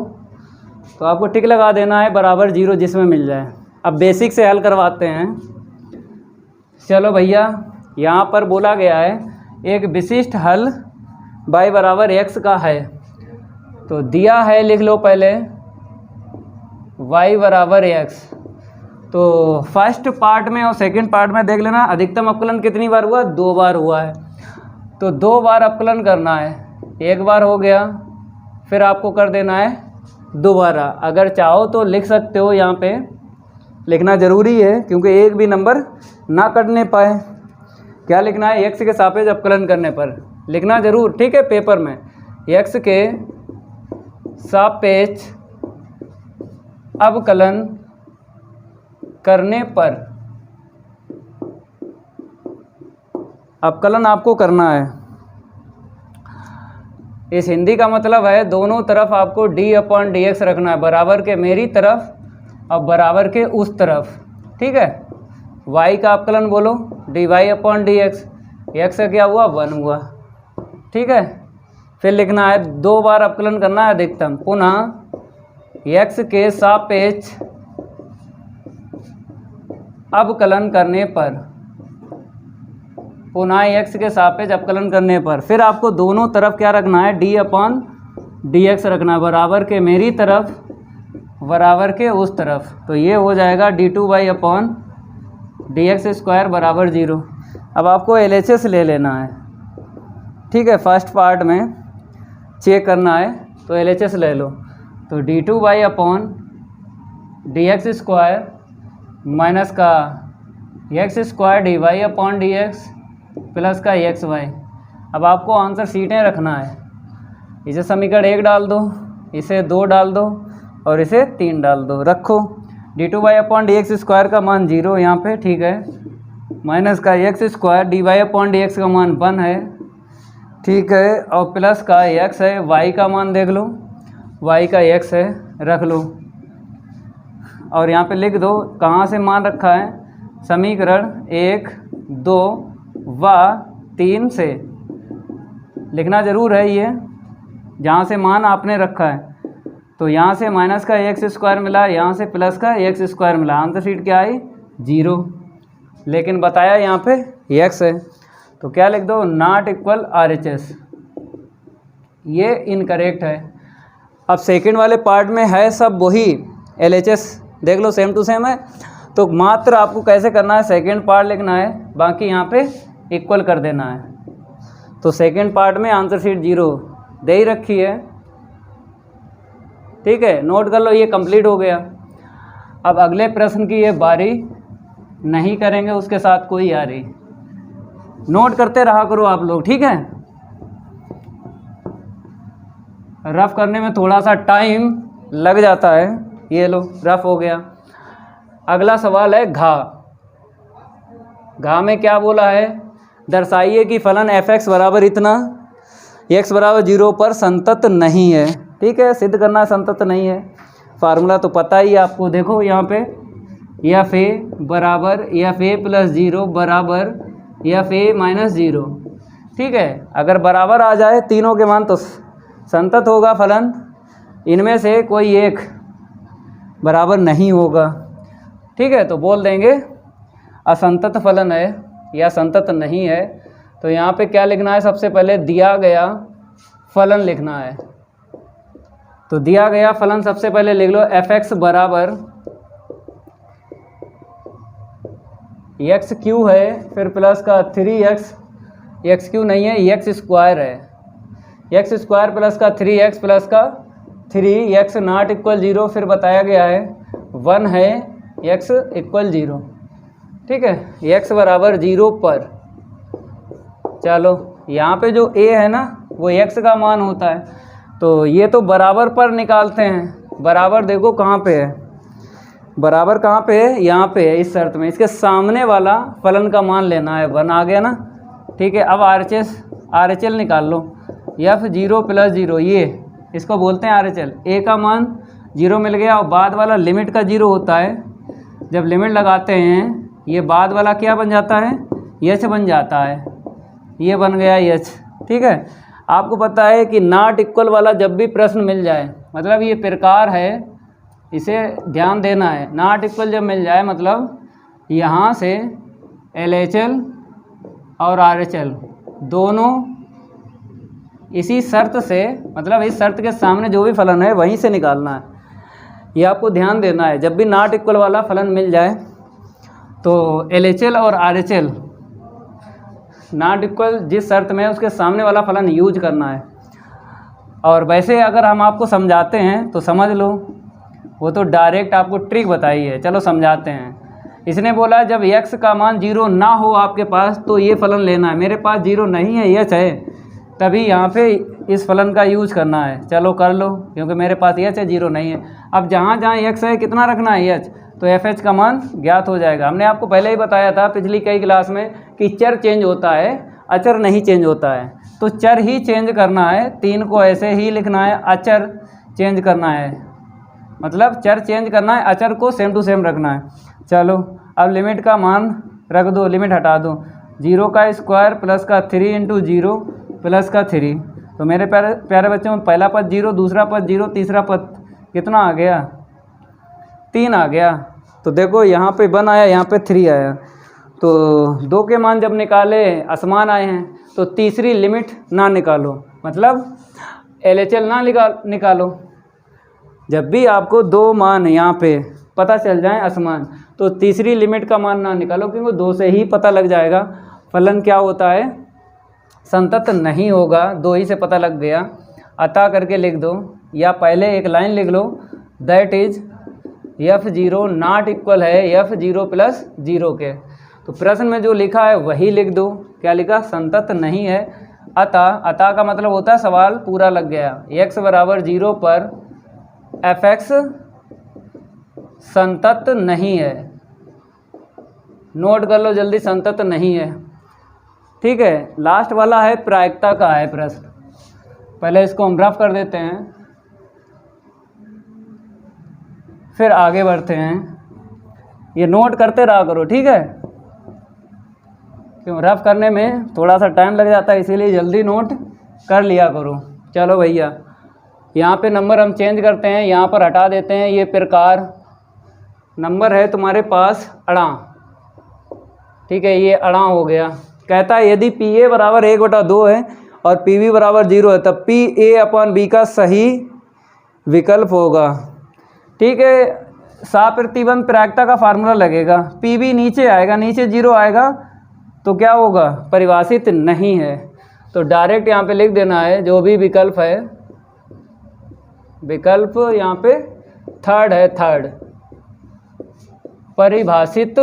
तो आपको टिक लगा देना है, बराबर 0 जिसमें मिल जाए। अब बेसिक से हल करवाते हैं। चलो भैया, यहाँ पर बोला गया है एक विशिष्ट हल y बराबर x का है, तो दिया है, लिख लो पहले y बराबर x। तो फर्स्ट पार्ट में और सेकंड पार्ट में देख लेना, अधिकतम अवकलन कितनी बार हुआ, 2 बार हुआ है। तो 2 बार अवकलन करना है, एक बार हो गया, फिर आपको कर देना है दोबारा। अगर चाहो तो लिख सकते हो, यहाँ पे लिखना ज़रूरी है क्योंकि एक भी नंबर ना कटने पाए। क्या लिखना है, x के सापेक्ष अवकलन करने पर लिखना ज़रूर, ठीक है, पेपर में x के सापेक्ष अवकलन करने पर अवकलन आपको करना है। इस हिंदी का मतलब है दोनों तरफ आपको d/dx रखना है, बराबर के मेरी तरफ और बराबर के उस तरफ। ठीक है, y का अवकलन बोलो dy/dx, x का क्या हुआ, 1 हुआ। ठीक है, फिर लिखना है 2 बार अवकलन करना है अधिकतम, पुनः x के सापेक्ष अवकलन करने पर, पुनः x के सापेक्ष अवकलन करने पर फिर आपको दोनों तरफ क्या रखना है, d/dx रखना है, बराबर के मेरी तरफ बराबर के उस तरफ। तो ये हो जाएगा d2/dx² बराबर 0। अब आपको LHS ले लेना है, ठीक है, फर्स्ट पार्ट में चेक करना है तो LHS ले लो। तो d2/dx² माइनस का x² dy/dx प्लस का xy। अब आपको आंसर सीटें रखना है, इसे समीकरण 1 डाल दो, इसे 2 डाल दो और इसे 3 डाल दो, रखो। d2y/dx² का मान 0 यहाँ पे, ठीक है, माइनस का x² dy/dx का मान 1 है, ठीक है, और प्लस का x है, y का मान देख लो, y का x है, रख लो और यहाँ पे लिख दो कहाँ से मान रखा है, समीकरण 1, 2 व 3 से लिखना ज़रूर है ये, जहाँ से मान आपने रखा है। तो यहाँ से माइनस का x² मिला, यहाँ से प्लस का x² मिला, आंसर शीट क्या आई 0, लेकिन बताया यहाँ पे x है, तो क्या लिख दो, नॉट इक्वल RHS, ये इनकरेक्ट है। अब सेकंड वाले पार्ट में है सब वही LHS, देख लो सेम टू सेम है, तो मात्र आपको कैसे करना है, सेकंड पार्ट लिखना है, बाकी यहाँ पे इक्वल कर देना है। तो सेकंड पार्ट में आंसर शीट 0 दे ही रखी है, ठीक है, नोट कर लो, ये कंप्लीट हो गया। अब अगले प्रश्न की ये बारी नहीं करेंगे, उसके साथ कोई यारी, नोट करते रहा करो आप लोग, ठीक है, रफ करने में थोड़ा सा टाइम लग जाता है। ये लो रफ हो गया। अगला सवाल है घा। घा में क्या बोला है, दर्शाइए कि फलन f(x) बराबर इतना, x बराबर 0 पर संतत नहीं है, ठीक है, सिद्ध करना संतत नहीं है। फार्मूला तो पता ही आपको, देखो यहाँ पे fa बराबर fa + 0 बराबर fa - 0, ठीक है, अगर बराबर आ जाए तीनों के मान तो संतत होगा फलन, इनमें से कोई एक बराबर नहीं होगा, ठीक है, तो बोल देंगे असंतत फलन है या संतत नहीं है। तो यहाँ पे क्या लिखना है, सबसे पहले दिया गया फलन लिखना है। तो दिया गया फलन सबसे पहले लिख लो, f(x) बराबर x³ है, फिर प्लस का 3x, x³ नहीं है, x² है, x² प्लस का 3x प्लस का 3x नॉट इक्वल 0, फिर बताया गया है 1 है, x इक्वल 0, ठीक है, x बराबर 0 पर। चलो यहाँ पे जो a है ना वो x का मान होता है, तो ये तो बराबर पर निकालते हैं। बराबर देखो कहाँ पे है, बराबर कहाँ पे है, यहाँ पे है, इस शर्त में इसके सामने वाला फलन का मान लेना है, 1 आ गया ना, ठीक है। अब RHL निकाल लो, f(0 + 0), ये इसको बोलते हैं RHL। a का मान 0 मिल गया और बाद वाला लिमिट का 0 होता है, जब लिमिट लगाते हैं ये बाद वाला क्या बन जाता है, h बन जाता है, ये बन गया h, ठीक है। आपको पता है कि नॉट इक्वल वाला जब भी प्रश्न मिल जाए, मतलब ये प्रकार है, इसे ध्यान देना है, नॉट इक्वल जब मिल जाए मतलब यहाँ से LHL और RHL दोनों इसी शर्त से, मतलब इस शर्त के सामने जो भी फलन है वहीं से निकालना है, ये आपको ध्यान देना है। जब भी नॉट इक्वल वाला फलन मिल जाए तो LHL और RHL नॉट इक्वल जिस शर्त में है उसके सामने वाला फलन यूज करना है। और वैसे अगर हम आपको समझाते हैं तो समझ लो, वो तो डायरेक्ट आपको ट्रिक बताई है, चलो समझाते हैं। इसने बोला जब x का मान 0 ना हो आपके पास तो ये फलन लेना है, मेरे पास 0 नहीं है, h है, तभी यहाँ पे इस फलन का यूज करना है। चलो कर लो, क्योंकि मेरे पास h है, 0 नहीं है। अब जहाँ जहाँ x है कितना रखना है, h, तो fh का मान ज्ञात हो जाएगा। हमने आपको पहले ही बताया था पिछली कई क्लास में कि चर चेंज होता है, अचर नहीं चेंज होता है। तो चर ही चेंज करना है, 3 को ऐसे ही लिखना है, अचर चेंज करना है, मतलब चर चेंज करना है, अचर को सेम टू सेम रखना है। चलो अब लिमिट का मान रख दो, लिमिट हटा दो, 0 का स्क्वायर प्लस का 3 × 0 प्लस का 3। तो मेरे प्यारे बच्चों, पहला पद 0, दूसरा पद 0, तीसरा पद कितना आ गया, 3 आ गया। तो देखो यहाँ पे 1 आया, यहाँ पे 3 आया, तो 2 के मान जब निकाले असमान आए हैं, तो तीसरी लिमिट ना निकालो, मतलब LHL ना निकालो। जब भी आपको 2 मान यहाँ पे पता चल जाए असमान, तो तीसरी लिमिट का मान ना निकालो, क्योंकि 2 से ही पता लग जाएगा फलन क्या होता है, संतत नहीं होगा, 2 ही से पता लग गया। अतः करके लिख दो, या पहले एक लाइन लिख लो, that is f(0) not equal है f(0 + 0) के। तो प्रश्न में जो लिखा है वही लिख दो, क्या लिखा, संतत नहीं है। अतः का मतलब होता है सवाल पूरा लग गया। x बराबर 0 पर fx संतत नहीं है। नोट कर लो जल्दी, संतत नहीं है। ठीक है, लास्ट वाला है प्रायिकता का है प्रश्न। पहले इसको हम रफ कर देते हैं, फिर आगे बढ़ते हैं। ये नोट करते रहा करो, ठीक है, क्यों रफ करने में थोड़ा सा टाइम लग जाता है, इसीलिए जल्दी नोट कर लिया करो। चलो भैया, यहाँ पे नंबर हम चेंज करते हैं, यहाँ पर हटा देते हैं। ये प्रकार नंबर है तुम्हारे पास अड़ा, ठीक है, ये अड़ा हो गया। कहता है यदि पी ए बराबर 1/2 है और पी बी बराबर 0 है तब पी ए अपॉन बी का सही विकल्प होगा। ठीक है, साप्रतिबंध प्रायिकता का फार्मूला लगेगा। पी बी नीचे आएगा, नीचे 0 आएगा तो क्या होगा, परिभाषित नहीं है। तो डायरेक्ट यहाँ पे लिख देना है जो भी विकल्प है, विकल्प यहाँ पे थर्ड है, थर्ड, परिभाषित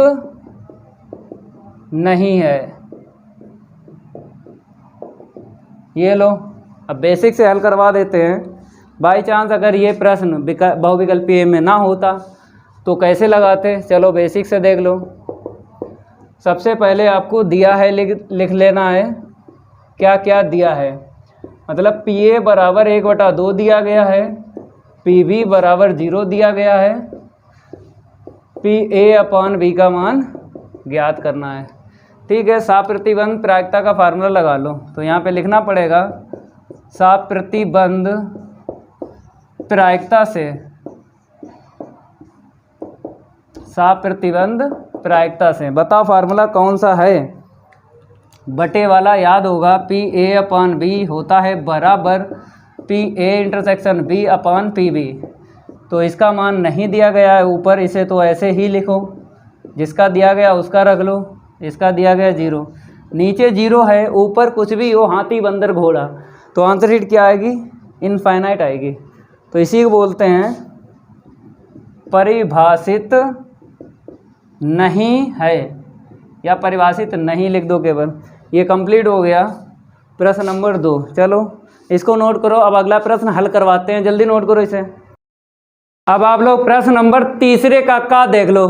नहीं है। ये लो, अब बेसिक से हल करवा देते हैं। बाई चांस अगर ये प्रश्न बहुविकल्पीय में ना होता तो कैसे लगाते, चलो बेसिक से देख लो। सबसे पहले आपको दिया है, लिख लेना है क्या क्या दिया है। मतलब पी ए बराबर 1/2 दिया गया है, पी बी बराबर 0 दिया गया है, पी ए अपॉन बी का मान ज्ञात करना है। ठीक है, साप्रतिबंध प्रायिकता का फार्मूला लगा लो। तो यहाँ पे लिखना पड़ेगा साप्रतिबंध प्रायिकता से, साप्रतिबंध प्रायिकता से। बताओ फार्मूला कौन सा है, बटे वाला याद होगा, पी ए अपॉन बी होता है बराबर p a intersection b upon p b. तो इसका मान नहीं दिया गया है ऊपर, इसे तो ऐसे ही लिखो, जिसका दिया गया उसका रख लो, इसका दिया गया 0, नीचे 0 है, ऊपर कुछ भी हो, हाथी बंदर घोड़ा, तो आंसर शीट क्या आएगी, इनफाइनाइट आएगी। तो इसी को बोलते हैं परिभाषित नहीं है, या परिभाषित नहीं लिख दो केवल। ये कंप्लीट हो गया प्रश्न नंबर 2। चलो इसको नोट करो, अब अगला प्रश्न हल करवाते हैं, जल्दी नोट करो इसे। अब आप लोग प्रश्न नंबर 3 का देख लो।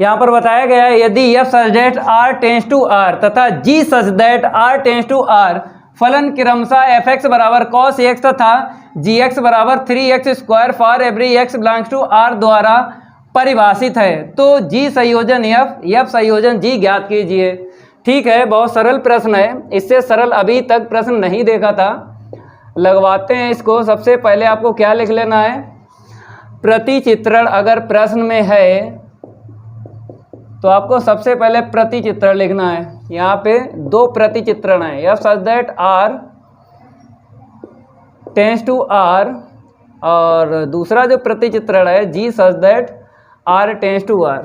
यहाँ पर बताया गया है यदि f such that r tends to r तथा g such that r tends to r फलन क्रमशः fx बराबर cos x तथा gx बराबर 3x square for every x belongs to r द्वारा परिभाषित है, तो g संयोजन f संयोजन g ज्ञात कीजिए। ठीक है, बहुत सरल प्रश्न है, इससे सरल अभी तक प्रश्न नहीं देखा था। लगवाते हैं इसको। सबसे पहले आपको क्या लिख लेना है, प्रतिचित्रण अगर प्रश्न में है तो आपको सबसे पहले प्रतिचित्रण लिखना है। यहाँ पे 2 प्रतिचित्रण है, f such that r tends to r, और दूसरा जो प्रतिचित्रण है g such that r tends to r।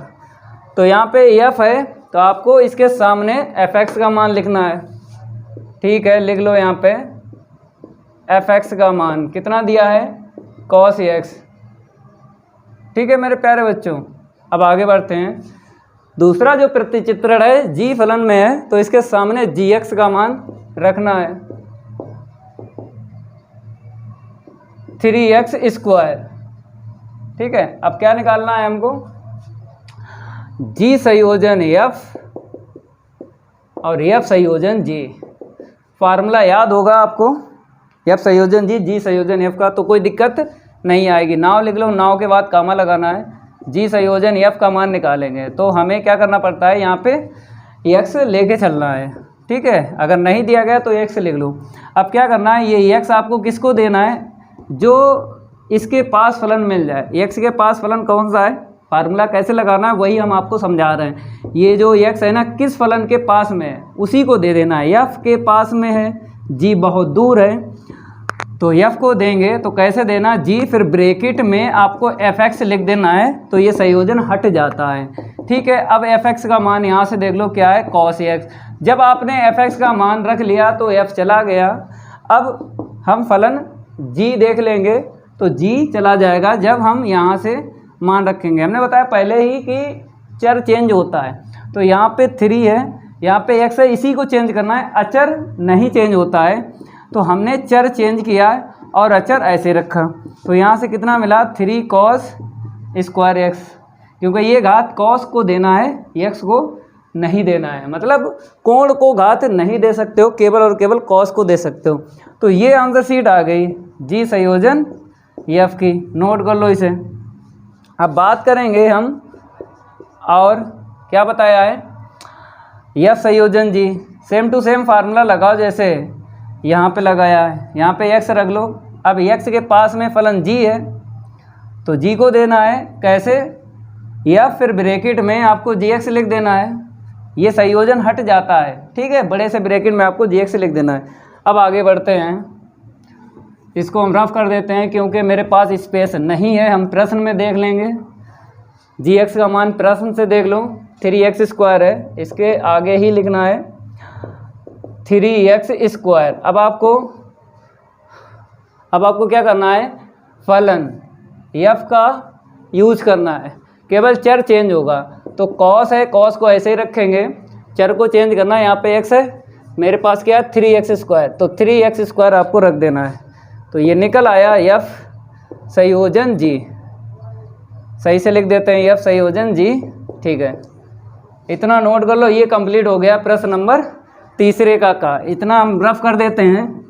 तो यहाँ पे f है तो आपको इसके सामने fx का मान लिखना है। ठीक है, लिख लो यहाँ पे fx का मान कितना दिया है, cos x। ठीक है मेरे प्यारे बच्चों, अब आगे बढ़ते हैं। दूसरा जो प्रतिचित्रण है g फलन में है तो इसके सामने gx का मान रखना है, 3x स्क्वायर। ठीक है, अब क्या निकालना है हमको, g संयोजन f और f संयोजन g। फार्मूला याद होगा आपको, f संयोजन g संयोजन f का, तो कोई दिक्कत नहीं आएगी। नाव लिख लो, नाव के बाद कामा लगाना है, g संयोजन f का मान निकालेंगे। तो हमें क्या करना पड़ता है, यहाँ पे x लेके चलना है। ठीक है, अगर नहीं दिया गया तो x लिख लो। अब क्या करना है, ये x आपको किसको देना है, जो इसके पास फलन मिल जाए। x के पास फलन कौन सा है, फार्मूला कैसे लगाना है वही हम आपको समझा रहे हैं। ये जो x है ना, किस फलन के पास में है उसी को दे देना है। f के पास में है, g बहुत दूर है, तो f को देंगे तो कैसे देना, g फिर ब्रैकेट में आपको fx लिख देना है, तो ये संयोजन हट जाता है। ठीक है, अब fx का मान यहाँ से देख लो क्या है, cos x। जब आपने fx का मान रख लिया तो f चला गया। अब हम फलन g देख लेंगे तो g चला जाएगा जब हम यहाँ से मान रखेंगे। हमने बताया पहले ही कि चर चेंज होता है, तो यहाँ पे 3 है, यहाँ पे x है, इसी को चेंज करना है, अचर नहीं चेंज होता है। तो हमने चर चेंज किया और अचर ऐसे रखा, तो यहाँ से कितना मिला, 3 cos स्क्वायर x। क्योंकि ये घात कॉस को देना है, एक्स को नहीं देना है, मतलब कोण को घात नहीं दे सकते हो, केवल और केवल कॉस को दे सकते हो। तो ये आंसर शीट आ गई जी संयोजन एफ की, नोट कर लो इसे। अब बात करेंगे हम, और क्या बताया है, एफ संयोजन जी, सेम टू सेम फार्मूला लगाओ जैसे यहाँ पे लगाया है, यहाँ पे एक्स रख लो। अब एक्स के पास में फलन जी है, तो जी को देना है कैसे, या फिर ब्रैकेट में आपको जी एक्स लिख देना है, ये संयोजन हट जाता है, ठीक है, बड़े से ब्रैकेट में आपको जी एक्स लिख देना है। अब आगे बढ़ते हैं, इसको हम रफ कर देते हैं क्योंकि मेरे पास स्पेस नहीं है, हम प्रश्न में देख लेंगे। जी एक्स का मान प्रश्न से देख लो 3x² है, इसके आगे ही लिखना है 3x²। अब आपको क्या करना है, फलन f का यूज करना है, केवल चर चेंज होगा। तो कॉस है, कॉस को ऐसे ही रखेंगे, चर को चेंज करना है, यहाँ पे x है, मेरे पास क्या है 3x², तो 3x² आपको रख देना है। तो ये निकल आया f संयोजन जी, सही से लिख देते हैं f संयोजन जी, ठीक है। इतना नोट कर लो, ये कंप्लीट हो गया प्रश्न नंबर तीसरे का। इतना हम रफ कर देते हैं।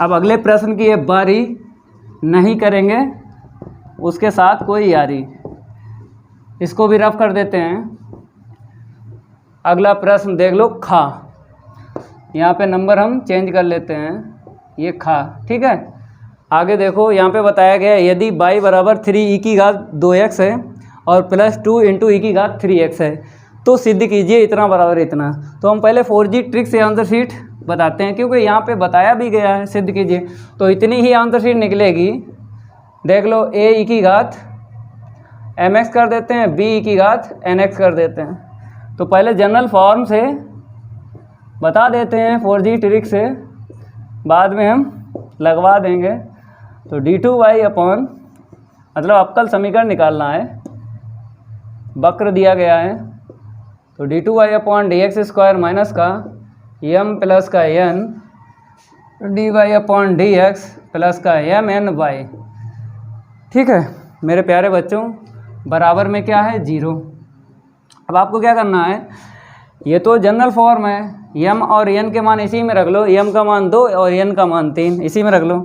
अब अगले प्रश्न की ये बारी नहीं करेंगे, उसके साथ कोई यारी, इसको भी रफ कर देते हैं। अगला प्रश्न देख लो, खा, यहाँ पे नंबर हम चेंज कर लेते हैं, ये खा, ठीक है। आगे देखो, यहाँ पे बताया गया है यदि y बराबर 3e⁻² है और +2 × e⁻3x है तो सिद्ध कीजिए इतना बराबर इतना। तो हम पहले 4G ट्रिक से आंसर शीट बताते हैं, क्योंकि यहाँ पे बताया भी गया है सिद्ध कीजिए, तो इतनी ही आंसर शीट निकलेगी। देख लो, a⁻mx कर देते हैं, b⁻nx कर देते हैं। तो पहले जनरल फॉर्म से बता देते हैं 4G ट्रिक से, बाद में हम लगवा देंगे। तो d2y मतलब अवकल समीकरण निकालना है, वक्र दिया गया है, तो d2y/dx² माइनस का m प्लस का n dy/dx प्लस का mny, ठीक है मेरे प्यारे बच्चों, बराबर में क्या है 0। अब आपको क्या करना है, ये तो जनरल फॉर्म है, m और n के मान इसी में रख लो, m का मान 2 और n का मान 3 इसी में रख लो।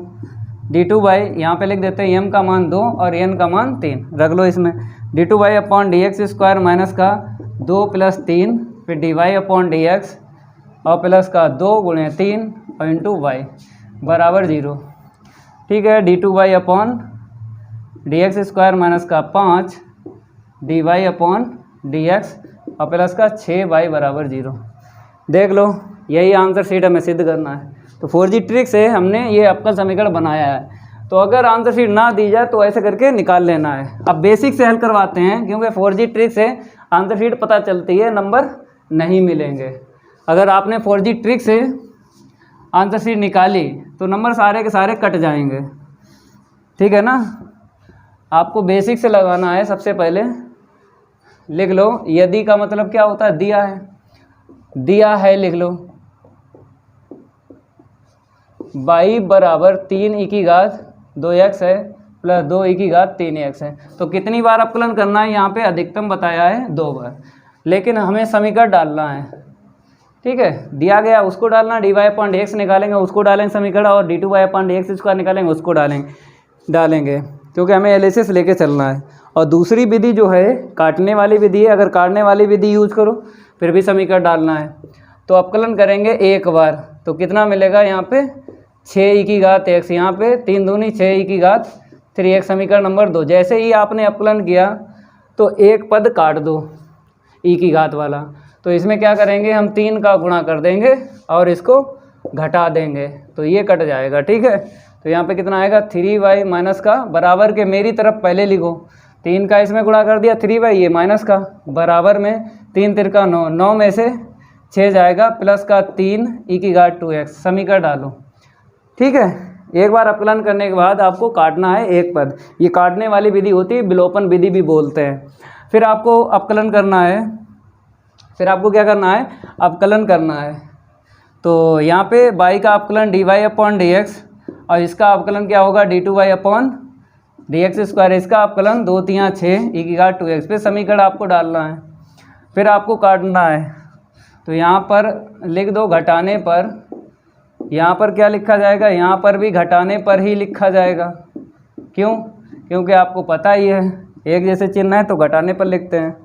d2y यहाँ पे लिख देते हैं m का मान 2 और n का मान 3 रख लो इसमें। d2y/dx² माइनस का 2 + 3 फिर dy/dx और प्लस का 2 × 3 और इंटू y बराबर 0, ठीक है। d2y/dx² माइनस का 5 dy/dx और प्लस का 6y बराबर 0। देख लो, यही आंसर शीट हमें सिद्ध करना है। तो 4G ट्रिक से हमने ये अवकल समीकरण बनाया है। तो अगर आंसर शीट ना दी जाए तो ऐसे करके निकाल लेना है। अब बेसिक से हल करवाते हैं, क्योंकि 4G ट्रिक से आंसर शीट पता चलती है, नंबर नहीं मिलेंगे। अगर आपने 4G ट्रिक से आंसर शीट निकाली तो नंबर सारे के सारे कट जाएंगे, ठीक है ना। आपको बेसिक से लगाना है। सबसे पहले लिख लो, यदि का मतलब क्या होता है, दिया है, दिया है लिख लो y बराबर 3e⁻2x है प्लस 2e⁻3x है। तो कितनी बार अवकलन करना है, यहाँ पे अधिकतम बताया है 2 बार, लेकिन हमें समीकरण डालना है, ठीक है। दिया गया उसको डालना, dy/dx निकालेंगे उसको डालेंगे समीकरण, और d2y/dx² निकालेंगे उसको डालेंगे क्योंकि हमें एनालिसिस लेके चलना है। और दूसरी विधि जो है काटने वाली विधि है, अगर काटने वाली विधि यूज करो फिर भी समीकरण डालना है। तो अवकलन करेंगे एक बार, तो कितना मिलेगा, यहाँ पे 6e⁻x, यहाँ पे 3 दूनी 6e⁻3x, समीकरण नंबर 2। जैसे ही आपने अवकलन किया तो एक पद काट दो e⁻ वाला, तो इसमें क्या करेंगे, हम 3 का गुणा कर देंगे और इसको घटा देंगे, तो ये कट जाएगा, ठीक है। तो यहाँ पे कितना आएगा, 3y माइनस का बराबर के मेरी तरफ पहले लिखो, 3 का इसमें गुणा कर दिया, 3y ये माइनस का बराबर में 3 तिरका 9, 9 में से 6 जाएगा प्लस का 3e⁻2x, समीकरण डालो, ठीक है। एक बार अवकलन करने के बाद आपको काटना है एक पद, ये काटने वाली विधि होती है, विलोपन विधि भी बोलते हैं। फिर आपको अवकलन करना है, फिर आपको क्या करना है, अवकलन करना है। तो यहाँ पे y का अवकलन dy/dx और इसका अवकलन क्या होगा, d2y/dx dx², इसका अवकलन 2 3 6 e की घात 2x पे समीकरण आपको डालना है, फिर आपको काटना है। तो यहाँ पर लिख दो घटाने पर, यहाँ पर क्या लिखा जाएगा, यहाँ पर भी घटाने पर ही लिखा जाएगा। क्यों? क्योंकि आपको पता ही है एक जैसे चिन्ह है तो घटाने पर लिखते हैं।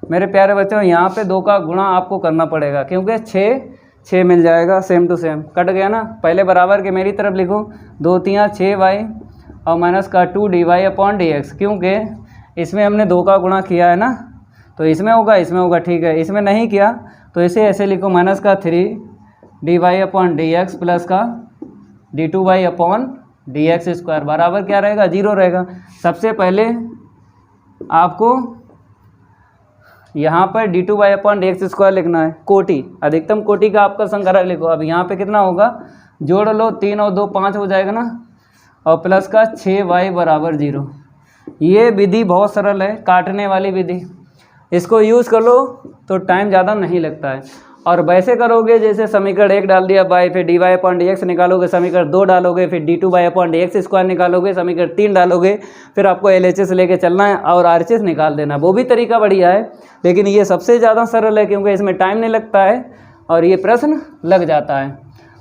मेरे प्यारे बच्चों, यहाँ पे 2 का गुणा आपको करना पड़ेगा क्योंकि 6 मिल जाएगा, सेम टू सेम कट गया ना। पहले बराबर के मेरी तरफ लिखो, 2 3 6y और माइनस का 2dy/dx, क्योंकि इसमें हमने 2 का गुणा किया है ना, तो इसमें होगा, ठीक है। इसमें नहीं किया तो इसे ऐसे लिखो, माइनस का 3dy/dx प्लस का d2y/dx² बराबर क्या रहेगा, 0 रहेगा। सबसे पहले आपको यहाँ पर d2y/dx² लिखना है, कोटि, अधिकतम कोटि का आपका संकरक लिखो। अब यहाँ पे कितना होगा, जोड़ लो, 3 और 2 5 हो जाएगा ना, और प्लस का 6y = 0। ये विधि बहुत सरल है, काटने वाली विधि, इसको यूज़ कर लो तो टाइम ज़्यादा नहीं लगता है। और वैसे करोगे जैसे समीकरण 1 डाल दिया बाय, फिर dy/dx निकालोगे, समीकरण 2 डालोगे, फिर d2y/dx² निकालोगे, समीकरण 3 डालोगे, फिर आपको LHS लेके चलना है और RHS निकाल देना। वो भी तरीका बढ़िया है, लेकिन ये सबसे ज़्यादा सरल है क्योंकि इसमें टाइम नहीं लगता है और ये प्रश्न लग जाता है।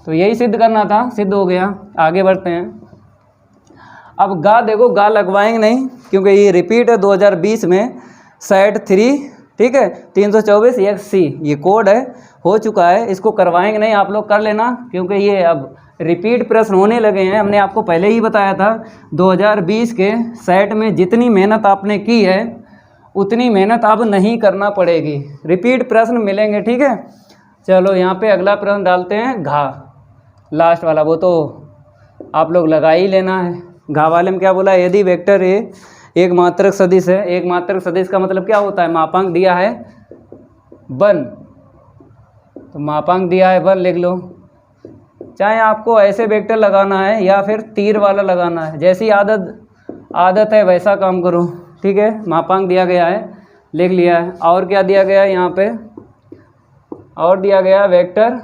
तो यही सिद्ध करना था, सिद्ध हो गया। आगे बढ़ते हैं। अब गा देखो, गा लगवाएंगे नहीं क्योंकि ये रिपीट है 2020 में सेट 3, ठीक है, 324 ये कोड है, हो चुका है, इसको करवाएंगे नहीं, आप लोग कर लेना क्योंकि ये अब रिपीट प्रश्न होने लगे हैं। हमने आपको पहले ही बताया था 2020 के सेट में जितनी मेहनत आपने की है उतनी मेहनत अब नहीं करना पड़ेगी, रिपीट प्रश्न मिलेंगे, ठीक है। चलो यहाँ पे अगला प्रश्न डालते हैं, घा लास्ट वाला, वो तो आप लोग लगा ही लेना है। घा वाले में क्या बोला, यदि वेक्टर ए एक मात्रक सदिश है, एक मात्रक सदिश का मतलब क्या होता है, मापांक दिया है 1, तो मापांक दिया है 1 लिख लो। चाहे आपको ऐसे वेक्टर लगाना है या फिर तीर वाला लगाना है, जैसी आदत है वैसा काम करो, ठीक है। मापांक दिया गया है, लिख लिया है। और क्या दिया गया है यहाँ पे, और दिया गया वेक्टर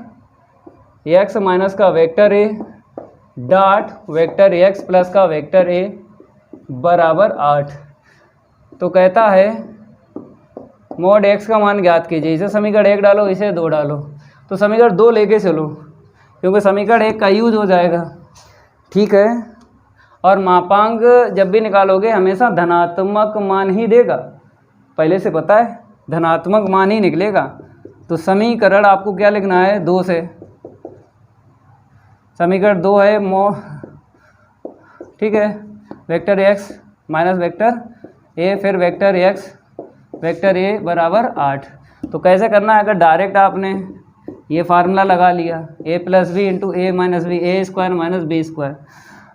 x माइनस का vector a dot vector x plus का वेक्टर a बराबर 8। तो कहता है मोड x का मान ज्ञात कीजिए। इसे समीकरण 1 डालो, इसे 2 डालो, तो समीकरण 2 लेके चलो क्योंकि समीकरण 1 का यूज हो जाएगा, ठीक है। और मापांक जब भी निकालोगे हमेशा धनात्मक मान ही देगा, पहले से पता है, धनात्मक मान ही निकलेगा। तो समीकरण आपको क्या लिखना है, 2 से, समीकरण 2 है ठीक है, vector x minus vector a, फिर वेक्टर x वेक्टर a बराबर 8। तो कैसे करना है, अगर डायरेक्ट आपने ये फार्मूला लगा लिया a plus b into a minus b, a² minus b²,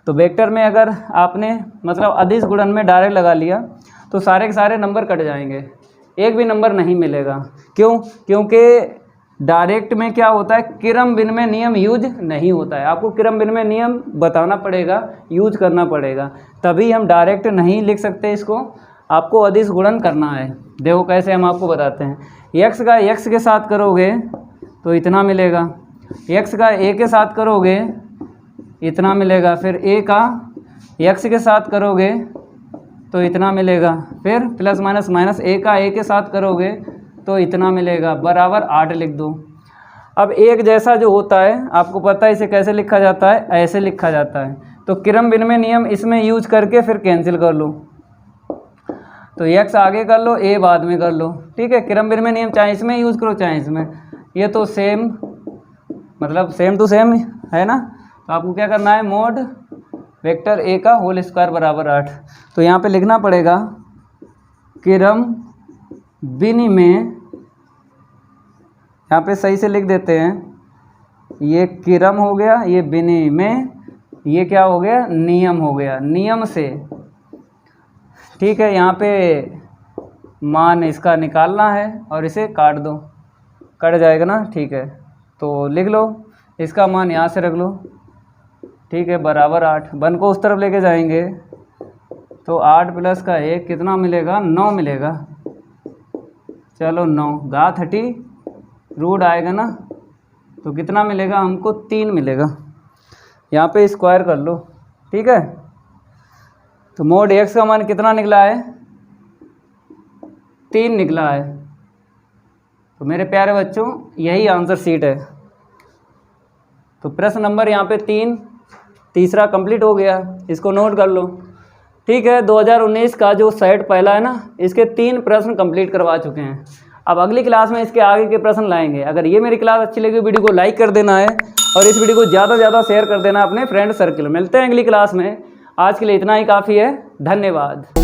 तो वेक्टर में अगर आपने मतलब अदिश गुणन में डायरेक्ट लगा लिया तो सारे के सारे नंबर कट जाएंगे, एक भी नंबर नहीं मिलेगा। क्यों? क्योंकि डायरेक्ट में क्या होता है, क्रम विनिमय नियम यूज नहीं होता है। आपको क्रम विनिमय नियम बताना पड़ेगा, यूज करना पड़ेगा, तभी हम डायरेक्ट नहीं लिख सकते इसको, आपको अदिश गुणन करना है। देखो कैसे हम आपको बताते हैं, x का x के साथ करोगे तो इतना मिलेगा, x का a के साथ करोगे इतना मिलेगा, फिर a का x के साथ करोगे तो इतना मिलेगा, फिर प्लस माइनस माइनस a का a के साथ करोगे तो इतना मिलेगा, बराबर 8 लिख दो। अब एक जैसा जो होता है आपको पता है इसे कैसे लिखा जाता है, ऐसे लिखा जाता है। तो क्रम विनिमय नियम इसमें यूज करके फिर कैंसिल कर लो, तो x आगे कर लो, a बाद में कर लो, ठीक है। क्रम विनिमय नियम चाहे इसमें यूज करो चाहे इसमें, ये तो सेम मतलब सेम टू सेम है ना। तो आपको क्या करना है, मोड वेक्टर a का होल स्क्वायर बराबर 8। तो यहाँ पे लिखना पड़ेगा क्रम विनिमय, यहाँ पे सही से लिख देते हैं, ये क्रम हो गया, ये विनिमय, ये क्या हो गया, नियम हो गया, नियम से, ठीक है। यहाँ पे मान इसका निकालना है और इसे काट दो, कट जाएगा ना, ठीक है। तो लिख लो, इसका मान यहाँ से रख लो, ठीक है, बराबर 8। 1 को उस तरफ लेके जाएंगे तो 8 प्लस का 1 कितना मिलेगा, 9 मिलेगा। चलो 9 गा 30 रूट आएगा ना, तो कितना मिलेगा हमको, 3 मिलेगा। यहाँ पे स्क्वायर कर लो, ठीक है। तो mod x का मान कितना निकला है? 3 निकला है। तो मेरे प्यारे बच्चों यही आंसर शीट है। तो प्रश्न नंबर यहाँ पे 3 तीसरा कंप्लीट हो गया, इसको नोट कर लो। ठीक है, 2019 का जो सेट पहला है ना, इसके 3 प्रश्न कंप्लीट करवा चुके हैं। अब अगली क्लास में इसके आगे के प्रश्न लाएंगे। अगर ये मेरी क्लास अच्छी लगी, वीडियो को लाइक कर देना है और इस वीडियो को ज़्यादा से ज़्यादा शेयर कर देना अपने फ्रेंड सर्कल। मिलते हैं अगली क्लास में, आज के लिए इतना ही काफ़ी है। धन्यवाद।